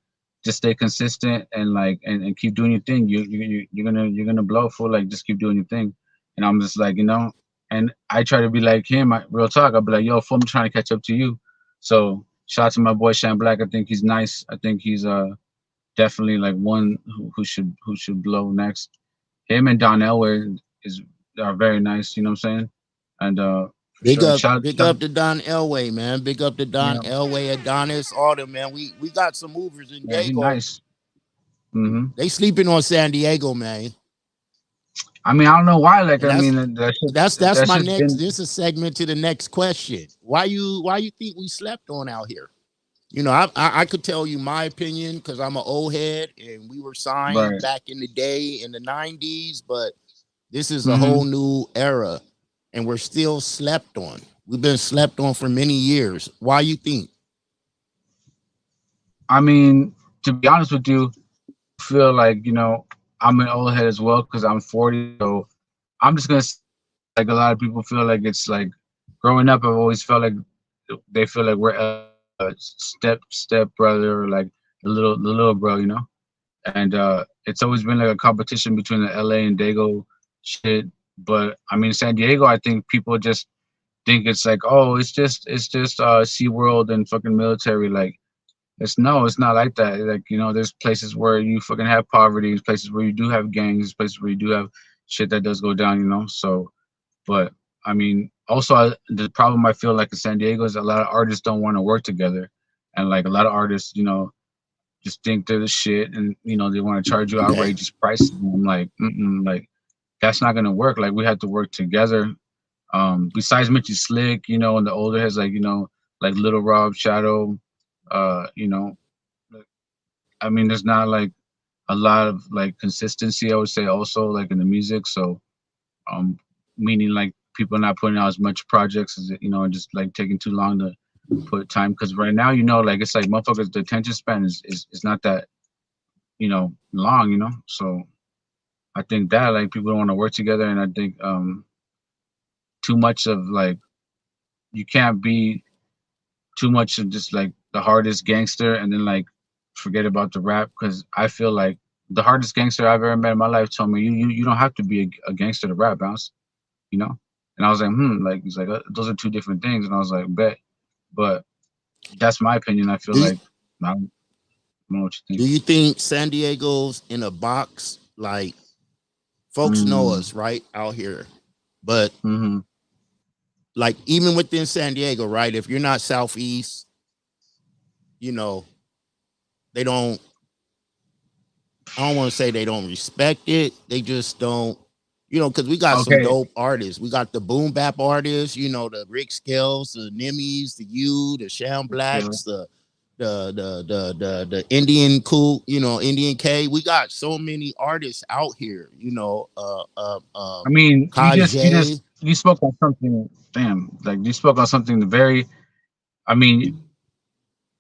just stay consistent and like and keep doing your thing. You're gonna blow for like just keep doing your thing. And I'm just like, you know, and I try to be like him. Real talk. I'll be like, yo, I'm trying to catch up to you. So shout out to my boy Sham Black. I think he's nice. I think he's definitely like one who should blow next. Him and Don Elway are very nice. You know what I'm saying? And big up
to Don Elway, man. Big up to Don Elway, Adonis, all them, man. We got some movers in Diego.
Nice.
They sleeping on San Diego, man.
I mean, I don't know why. Like, I mean,
that's my next. This is a segment to the next question. Why you think we slept on out here? You know, I could tell you my opinion because I'm an old head and we were signed back in the day in the 90s, but this is a whole new era and we're still slept on. We've been slept on for many years. Why you think?
I mean, to be honest with you, I feel like, you know, I'm an old head as well because I'm 40. So I'm just going to say, like, a lot of people feel like it's like growing up, I've always felt like they feel like we're a step brother or like the little bro, you know. And it's always been like a competition between the LA and Dago shit. But I mean, San Diego, I think people just think it's like, oh, it's just SeaWorld and fucking military. Like, it's not like that. Like, you know, there's places where you fucking have poverty, there's places where you do have gangs, there's places where you do have shit that does go down, you know. So, but I mean, also the problem I feel like in San Diego is a lot of artists don't want to work together, and like a lot of artists, you know, just think they're the shit, and you know they want to charge you outrageous prices. And I'm like, like that's not gonna work. Like we have to work together. Besides Mitchie Slick, you know, and the older heads like, you know, like Little Rob, Shadow, you know, I mean, there's not like a lot of like consistency, I would say, also like in the music. So, meaning like people not putting out as much projects as, you know, just like taking too long to put time. Because right now, you know, like it's like motherfuckers, the attention span is not that, you know, long, you know. So I think that like people don't want to work together, and I think too much of like you can't be too much of just like the hardest gangster and then like forget about the rap. Because I feel like the hardest gangster I've ever met in my life told me you don't have to be a gangster to rap, Bounce, you know. And I was like, like he's like those are two different things, and I was like, bet. But that's my opinion. I feel like I don't know what you think.
Do you think San Diego's in a box? Like folks know us right out here, but like even within San Diego, right? If you're not Southeast, you know, they don't. I don't want to say they don't respect it. They just don't. You know, because we got some dope artists. We got the boom bap artists, you know, the Rick Scales, the Nimmies, the the Sham Blacks, the Indian Cool, you know, Indian K. We got so many artists out here, you know.
I mean, you spoke on something, like you spoke on something very, I mean,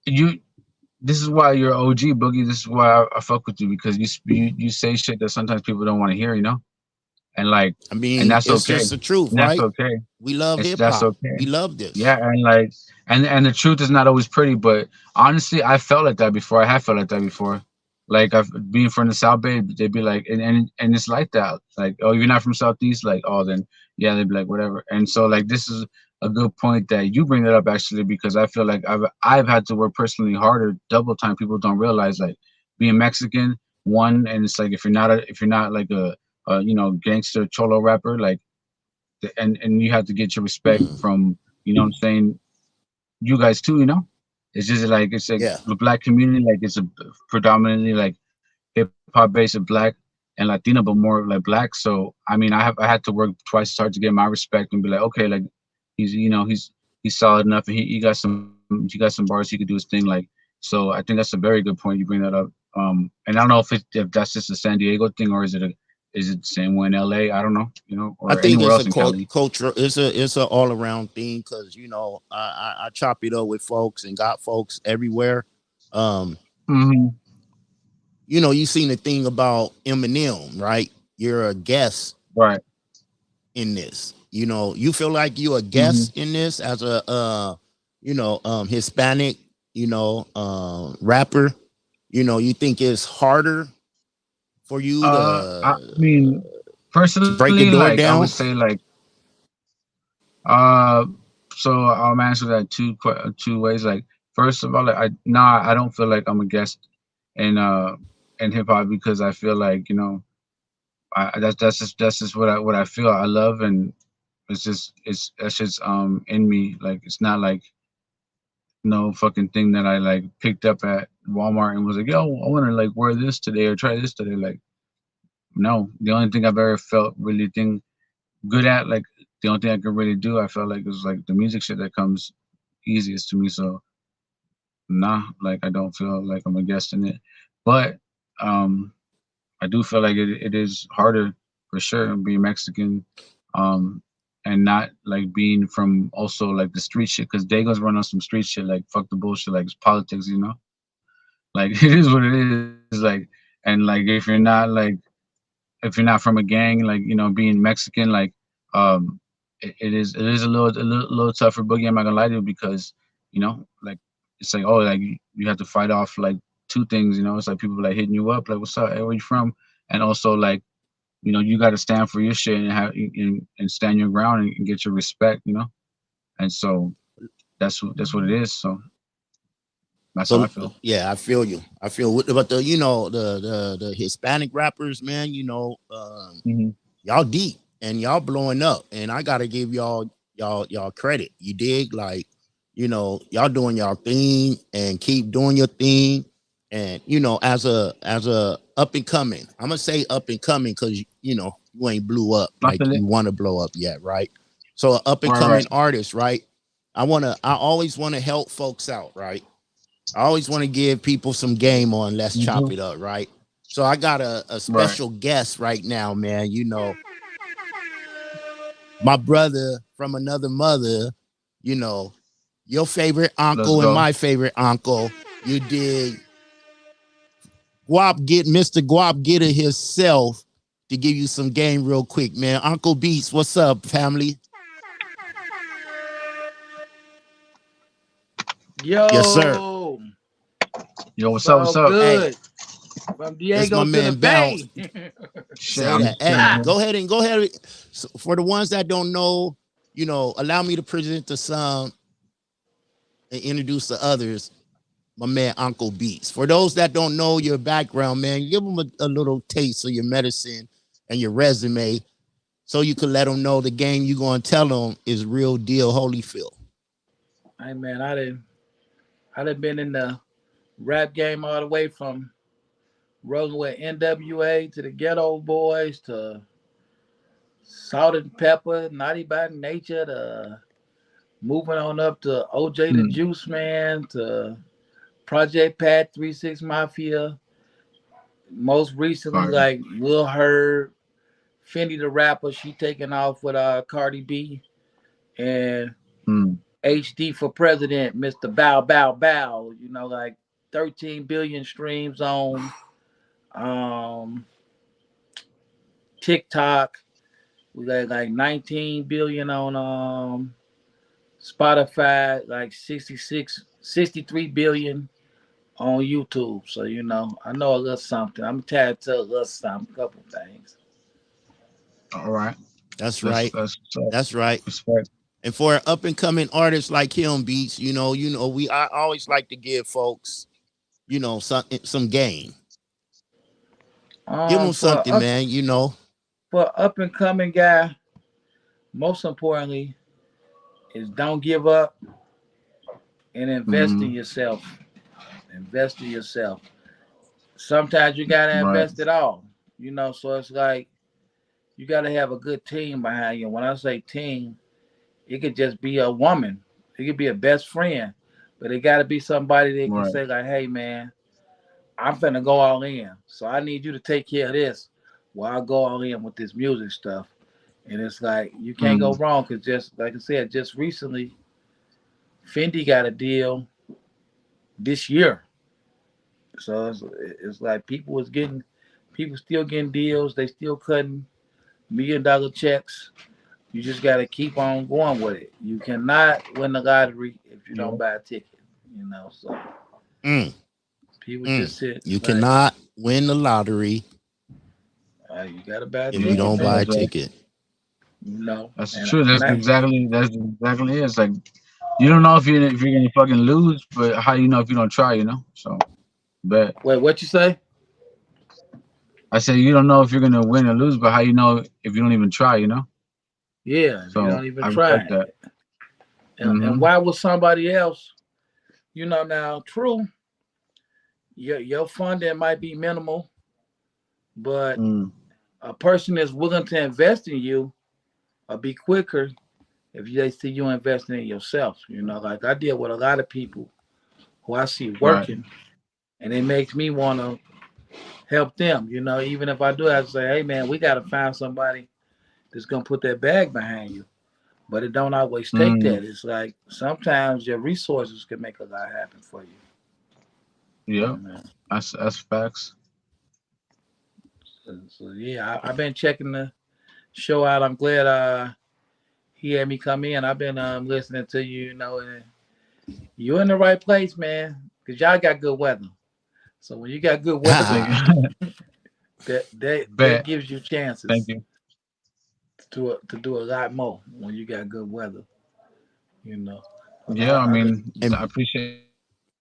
this is why you're OG, Boogie. This is why I fuck with you, because you say shit that sometimes people don't want to hear, you know. And like,
I mean,
and that's
it's
okay.
just the truth,
And that's
right?
okay.
We love hip
That's
hop.
okay.
We love this.
Yeah, and like, and the truth is not always pretty, but honestly, I felt like that before. I have felt like that before. Like I've being from the South Bay, they'd be like, and it's like that. Like, oh, you're not from Southeast, like, oh, then yeah, they'd be like, whatever. And so like, this is a good point that you bring that up actually, because I feel like I've had to work personally harder, double time. People don't realize like being Mexican, one, and it's like if you're not like a you know, gangster cholo rapper, like, and you have to get your respect from, you know what I'm saying, you guys too, you know. It's just like it's like
Yeah.
the black community, like it's a predominantly like hip hop based of black and Latino, but more like black. So I mean, I had to work twice as hard to get my respect and be like, okay, like he's, you know, he's solid enough, and he got some bars, he could do his thing. Like, so I think that's a very good point you bring that up. And I don't know if that's just a San Diego thing, or is it the same way in LA? I don't know, you know, or
I think
anywhere
it's
else in
a
Cali.
culture. It's a all around thing because you know I chop it up with folks and got folks everywhere.
Mm-hmm.
You know, you seen the thing about Eminem, right? You're a guest,
Right.
in this. You know, you feel like you're a guest in this as a you know, Hispanic, you know, rapper. You know, you think it's harder for you to
I mean, personally,
break the door
like I
down?
would say, like, so I'll answer that two ways. Like, first of all, like, I don't feel like I'm a guest in hip hop, because I feel like, you know, that's just what I feel I love, and that's just in me. Like, it's not like no fucking thing that I like picked up at Walmart and was like, yo, I want to like wear this today or try this today. Like, no, the only thing I've ever felt really good at, like the only thing I could really do, I felt like it was like the music shit that comes easiest to me. So nah, like I don't feel like I'm a guest in it. But I do feel like it is harder for sure being Mexican, and not like being from also like the street shit, because Dago's run on some street shit, like fuck the bullshit, like it's politics, you know? Like it is what it is. Like, and like if you're not from a gang, like, you know, being Mexican, like it is a little tougher, Boogie. I'm not gonna lie to you, because, you know, like it's like, oh, like you have to fight off like two things, you know. It's like people like hitting you up, like, what's up, hey, where you from? And also like, you know, you got to stand for your shit and and stand your ground and get your respect, you know. And so that's what it is. So that's how I feel.
Yeah, I feel you. I feel, but the, you know, the Hispanic rappers, man, you know, y'all deep and y'all blowing up, and I gotta give y'all credit. You dig? Like, you know, y'all doing y'all thing and keep doing your thing. And you know, as a up and coming, I'm gonna say up and coming because you know you ain't blew up like you want to blow up yet, right? So up and coming artist, right? I always want to help folks out, right? I always want to give people some game on Let's Chop It Up, right? So I got a special guest right now, man. You know, my brother from another mother, you know, your favorite uncle and my favorite uncle. You dig? Mr. Guap Getter himself to give you some game real quick, man. Uncle Beats, what's up, family?
Yo.
Yes, sir.
Yo, what's up? What's up?
Good.
Hey,
from Diego
my
to
man
the Bay.
Hey, go ahead. So for the ones that don't know, you know, allow me to present the some and introduce the others. My man, Uncle Beats. For those that don't know your background, man, give them a little taste of your medicine and your resume so you can let them know the game you're going to tell them is real deal Holyfield.
Hey, man, I done been in the rap game all the way from rolling with NWA to the Ghetto Boys to Salt and Pepper, Naughty by Nature to moving on up to OJ the Juice Man to Project Pat, 3-6 Mafia. Most recently, like Lil Herb, Fendi the Rapper, she taking off with Cardi B, and HD for President, Mr. Bow Bow Bow. You know, like 13 billion streams on TikTok. We got like 19 billion on Spotify, like 63 billion on YouTube. So I know a little something. I'm tired to a little something, a couple things.
All right.
That's right. That's right.
Respect.
And for an up and coming artist like him, Beats, I always like to give folks, some game. Give them something, man.
For up and coming guy, most importantly, is don't give up and invest in yourself. Invest in yourself. Sometimes you gotta invest it all, so it's like you gotta have a good team behind you. When I say team, it could just be a woman, it could be a best friend, but it gotta be somebody that can say, like, hey man, I'm finna go all in. So I need you to take care of this while I go all in with this music stuff. And it's like you can't go wrong, because just like I said, just recently, Fendi got a deal this year. So it's like people still getting deals. They still cutting $1 million checks. You just got to keep on going with it. You cannot win the lottery if you don't buy a ticket. So people just sit.
You cannot win the lottery.
You got to buy a
if
ticket.
you don't buy a ticket.
That's true. That's exactly it. It's like you don't know if you're gonna fucking lose, but how do you know if you don't try? So. Bet.
Wait, what you say?
I said you don't know if you're gonna win or lose, but how you know if you don't even try?
Yeah,
so
you don't even try.
That.
And why would somebody else? Now, true. Your funding might be minimal, but a person that's willing to invest in you will be quicker if they see you investing in yourself. Like I deal with a lot of people who I see working. Right. And it makes me want to help them, even if I do have to say, hey, man, we got to find somebody that's going to put that bag behind you. But it don't always take that. It's like sometimes your resources can make a lot happen for you.
Yeah, that's facts.
So yeah, I've been checking the show out. I'm glad he had me come in. I've been listening to you, and you're in the right place, man, because y'all got good weather. So when you got good weather, that gives you chances.
Thank you.
To do a lot more when you got good weather.
Yeah, I appreciate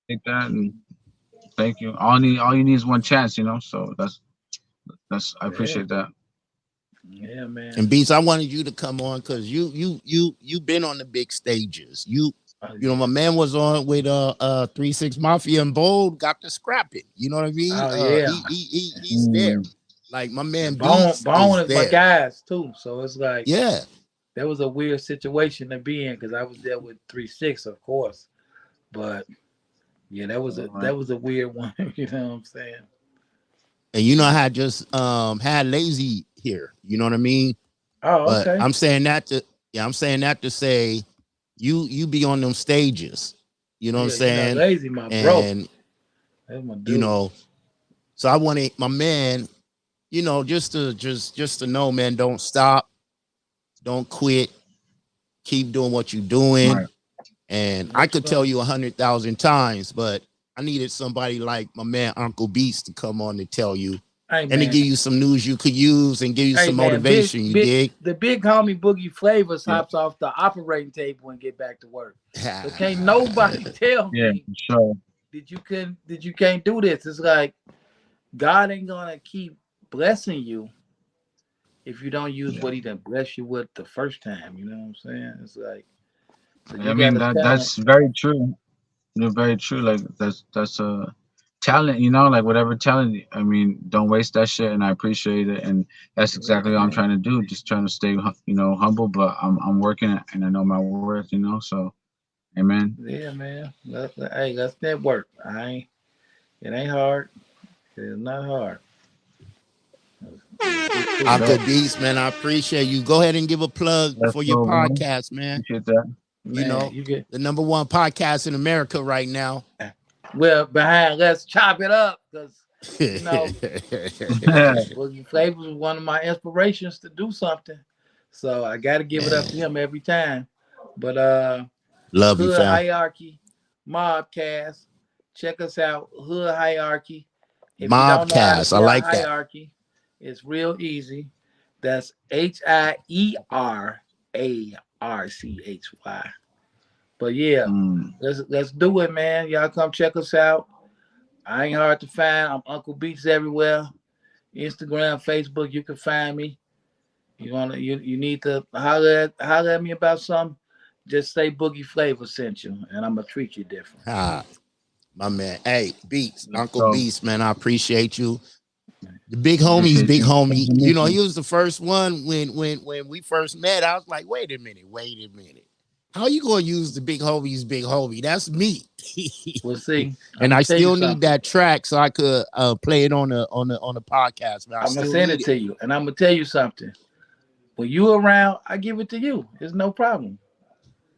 that, and thank you. All you need is one chance, So that's I appreciate that.
Yeah, man.
And Beats, I wanted you to come on because you've been on the big stages. My man was on with 3-6 Mafia and Bold, got to scrap it. You know what I mean?
Oh yeah,
he's there. Like my man
Bone is my
there.
guys too. So it's like
that
was a weird situation to be in because I was there with 3-6, of course. But yeah, that was a weird one. You know what I'm saying?
And I had just had Lazy here. You know what I mean?
Oh, okay.
But I'm saying that to say you be on them stages. You know what I'm saying?
Lazy, my bro. That's my dude.
So I wanted my man, just to know, man, don't stop, don't quit, keep doing what you're doing. Right. And I could tell you 100,000 times, but I needed somebody like my man Uncle Beast to come on to tell you, and to give you some news you could use and give you some motivation. You dig?
The big homie Boogie Flavors hops off the operating table and get back to work. So can't nobody tell me
sure.
that you can't do this. It's like God ain't gonna keep blessing you if you don't use what he done bless you with the first time. You know what I'm saying? It's like
that's very true. Very true. Like that's a talent, like whatever talent. Don't waste that shit, and I appreciate it. And that's exactly what I'm trying to do. Just trying to stay, humble, but I'm working and I know my worth, So, amen.
Yeah, man. Let's network. It ain't hard. It's not hard.
Uncle Beast, man, I appreciate you. Go ahead and give a plug for your podcast, man.
Appreciate that.
You get the #1 podcast in America right now.
Well, let's chop it up because Boogie Flavors was one of my inspirations to do something. So I got to give it up to him every time. But
love you,
Hood
fam.
Hierarchy, Mobcast. Check us out, Hood Hierarchy. If you don't know how to
Mobcast, I
spell
like that.
hierarchy, it's real easy. That's HIERARCHY. But yeah, let's do it, man. Y'all come check us out. I ain't hard to find. I'm Uncle Beats everywhere. Instagram, Facebook, you can find me. You need to holler at me about something. Just say Boogie Flavor sent you, and I'm gonna treat you different.
My man. Hey, Beats, Uncle Beats, man, I appreciate you. The big homie's big homie. You know, he was the first one when we first met. I was like, wait a minute. How you gonna use the big homie's big homie? That's me.
We'll see.
And I still need that track so I could play it on the podcast. Man,
I'm gonna send it to you, and I'm gonna tell you something. When you around, I give it to you. It's no problem.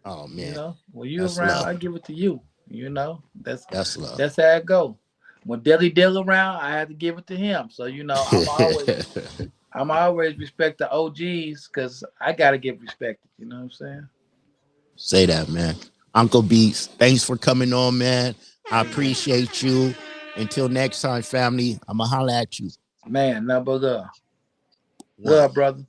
Oh man.
You know, when you around,
love.
I give it to you. You know, that's
love.
That's how it go. When Dilly Dill around, I had to give it to him. So you know, I'm always respect the OGs because I gotta get respected. You know what I'm saying?
Say that, man. Uncle Beats, thanks for coming on, man. I appreciate you. Until next time, family, I'ma holla at you.
Man, no but love. Love, brother.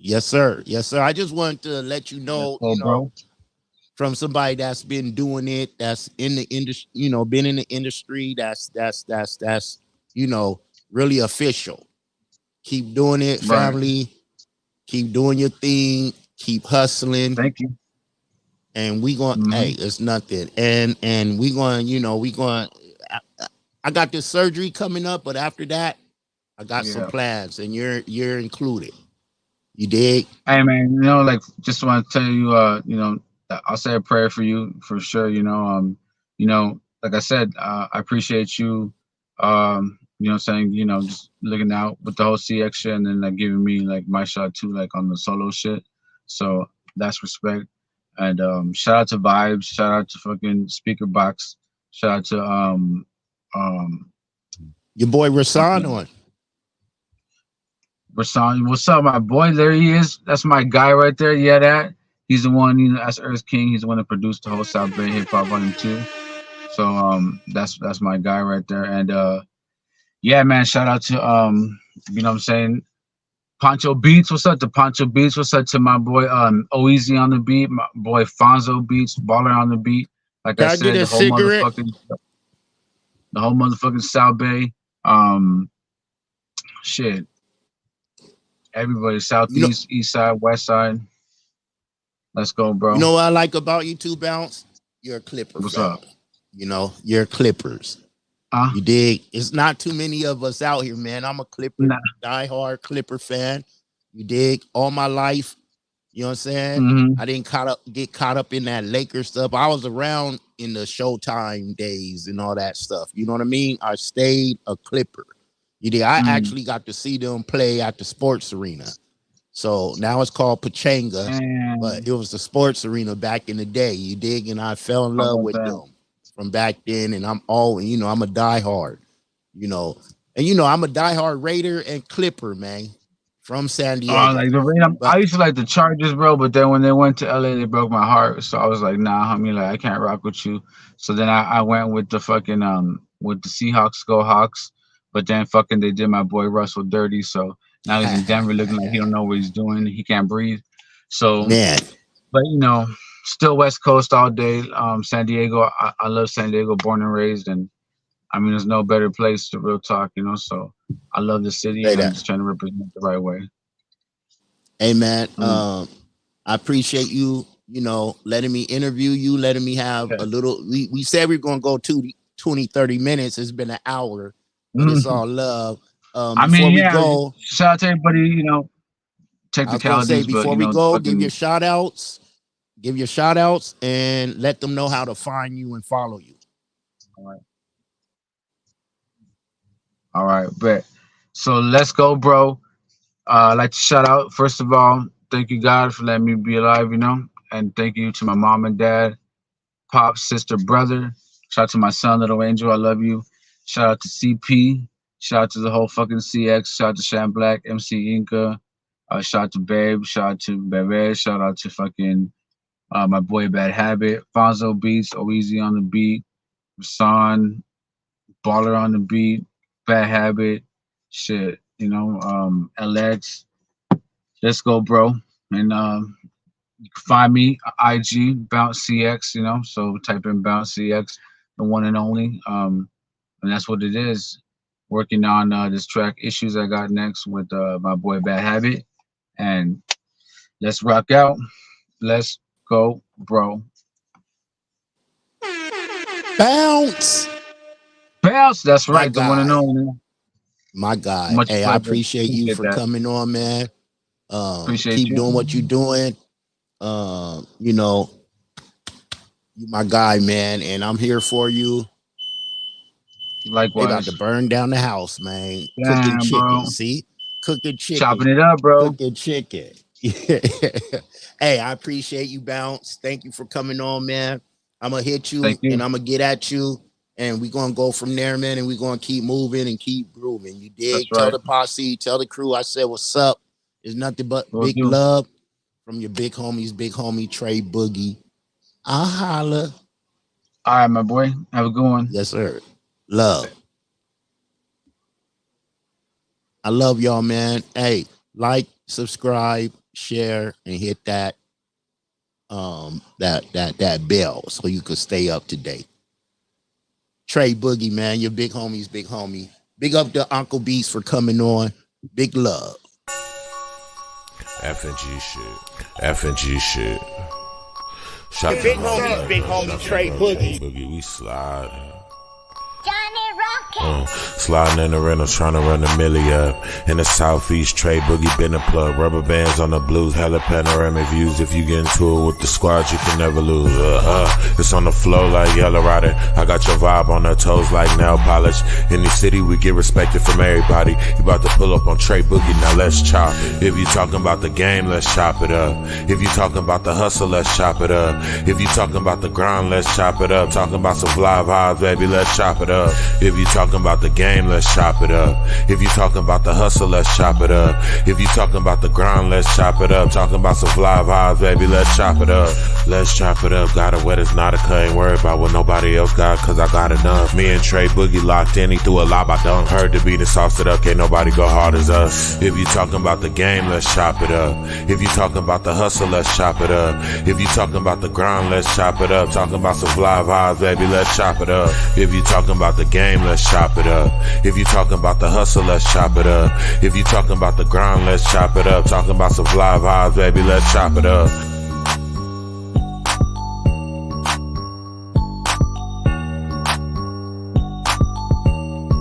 Yes, sir. Yes, sir. I just wanted to let you know,
bro.
From somebody that's been doing it, that's in the industry, been in the industry, that's really official. Keep doing it, family. Right. Keep doing your thing. Keep hustling.
Thank you.
And we going, hey, it's nothing. And we going, I got this surgery coming up, but after that, I got some plans, and you're included. You dig?
Hey man, just want to tell you, I'll say a prayer for you for sure. Like I said, I appreciate you. Just looking out with the whole CX shit, and then giving me my shot too, on the solo shit. So that's respect. And shout out to Vibes, shout out to fucking Speaker Box, shout out to
your boy Rasan on.
Rasan, what's up, my boy? There he is. That's my guy right there. Yeah, that. He's the one, that's Earth King. He's the one that produced the whole South Bay Hip Hop Volume 2. So that's my guy right there. And yeah, man, shout out to you know what I'm saying, Poncho Beats. What's up to Poncho Beats? What's up to my boy Oeasy on the beat, my boy Fonzo Beats, Baller on the beat. Like I said, the whole motherfucking South Bay. Shit. Everybody, Southeast, East Side, West Side. Let's go, bro.
You know what I like about you two, Bounce? You're a Clipper.
What's up?
You're Clippers. You dig? It's not too many of us out here, man. I'm a Clipper, diehard Clipper fan. You dig? All my life. You know what I'm saying? I didn't get caught up in that Lakers stuff. I was around in the Showtime days and all that stuff. You know what I mean? I stayed a Clipper. You dig? I actually got to see them play at the sports arena. So now it's called Pachanga, but it was the sports arena back in the day. You dig? And I fell in love with them from back then. And I'm always, I'm a diehard, and I'm a diehard Raider and Clipper, man, from San Diego.
I used to like the Chargers, bro, but then when they went to LA, they broke my heart. So I was like, nah, homie, I can't rock with you. So then I went with the fucking with the Seahawks, go Hawks. But then fucking they did my boy Russell dirty. So now he's in Denver looking like he don't know what he's doing. He can't breathe. So,
man. But,
still West Coast all day. San Diego, I love San Diego, born and raised. And, there's no better place to real talk, So I love the city. And I'm just trying to represent the right way.
Hey, man, I appreciate you, letting me interview you, letting me have a little. We said we were going to go 20, 30 minutes. It's been an hour. But it's all love. Before we go,
shout out to everybody, technicalities.
Before we go, give your shout outs and let them know how to find you and follow you.
All right, bet. So let's go, bro. I'd like to shout out, first of all, thank you, God, for letting me be alive, and thank you to my mom and dad, pop, sister, brother. Shout out to my son, Little Angel. I love you. Shout out to CP. Shout out to the whole fucking CX. Shout out to Sham Black, MC Inca, Shout out to Babe, shout out to Bebe, shout out to fucking my boy Bad Habit, Fonzo Beats, Oeasy on the beat, Rasan, Baller on the beat, Bad Habit, shit, you know, LX. Let's go, bro. And you can find me IG Bounce CX, you know, so type in Bounce CX, the one and only. And that's what it is. Working on this track Issues I got next with my boy Bad Habit. And let's rock out. Let's go, bro.
Bounce.
Bounce. That's right. The one and only.
My guy.
Much
hey,
pleasure.
I appreciate you for coming on, man. Keep doing what you're doing. You know, you my guy, man, and I'm here for you.
Likewise.
They about to burn down the house, man.
Damn,
cooking chicken,
bro.
see? Cooking chicken.
Chopping it up, bro.
Cooking chicken. Hey, I appreciate you, Bounce. Thank you for coming on, man. I'm going to hit you, and I'm going to get at you, and we're going to go from there, man, and we're going to keep moving and keep grooving. You dig?
That's
Tell
right.
the posse, tell the crew I said what's up. It's nothing but
Will
big
do.
love from your big homies, big homie Trey Boogie. I'll holla.
All right, my boy. Have a good one.
Yes, sir. Love. I love y'all, man. Hey, like, subscribe, share, and hit that that bell so you can stay up to date. Trey Boogie, man, your big homie's big homie. Big up to Uncle Beats for coming on. Big love.
F&G shit. F&G shit. Shout
Big homie, big homie Trey Boogie.
We slide.
Johnny Rocket.
Sliding in the rentals, trying to run the milli up. In the southeast, Trey Boogie been a plug. Rubber bands on the blues, hella panoramic views. If you get into it with the squad, you can never lose. It's on the flow like Yellow Rider. I got your vibe on her toes like nail polish. In the city, we get respected from everybody. You about to pull up on Trey Boogie, now let's chop it. If you talking about the game, let's chop it up. If you talking about the hustle, let's chop it up. If you talking about the grind, let's chop it up. Talking about some fly vibes, baby, let's chop it up. If you talking about the game, let's chop it up. If you talking about the hustle, let's chop it up. If you talking about the grind, let's chop it up. Talking about some fly vibes, baby, let's chop it up. Let's chop it up. Got it wet, it's not a cut. Ain't worried about what nobody else got, cause I got enough. Me and Trey Boogie locked in, he threw a lob, I dunk. Heard the beat and sauced it up, can't nobody go hard as us. If you talking about the game, let's chop it up. If you talking about the hustle, let's chop it up. If you talking about the grind, let's chop it up. Talking about some fly vibes, baby, let's chop it up. If you talking about the game, let's chop it up. If you talking about the hustle, let's chop it up. If you talking about the grind, let's chop it up. Talking about some fly vibes, baby, let's chop it up.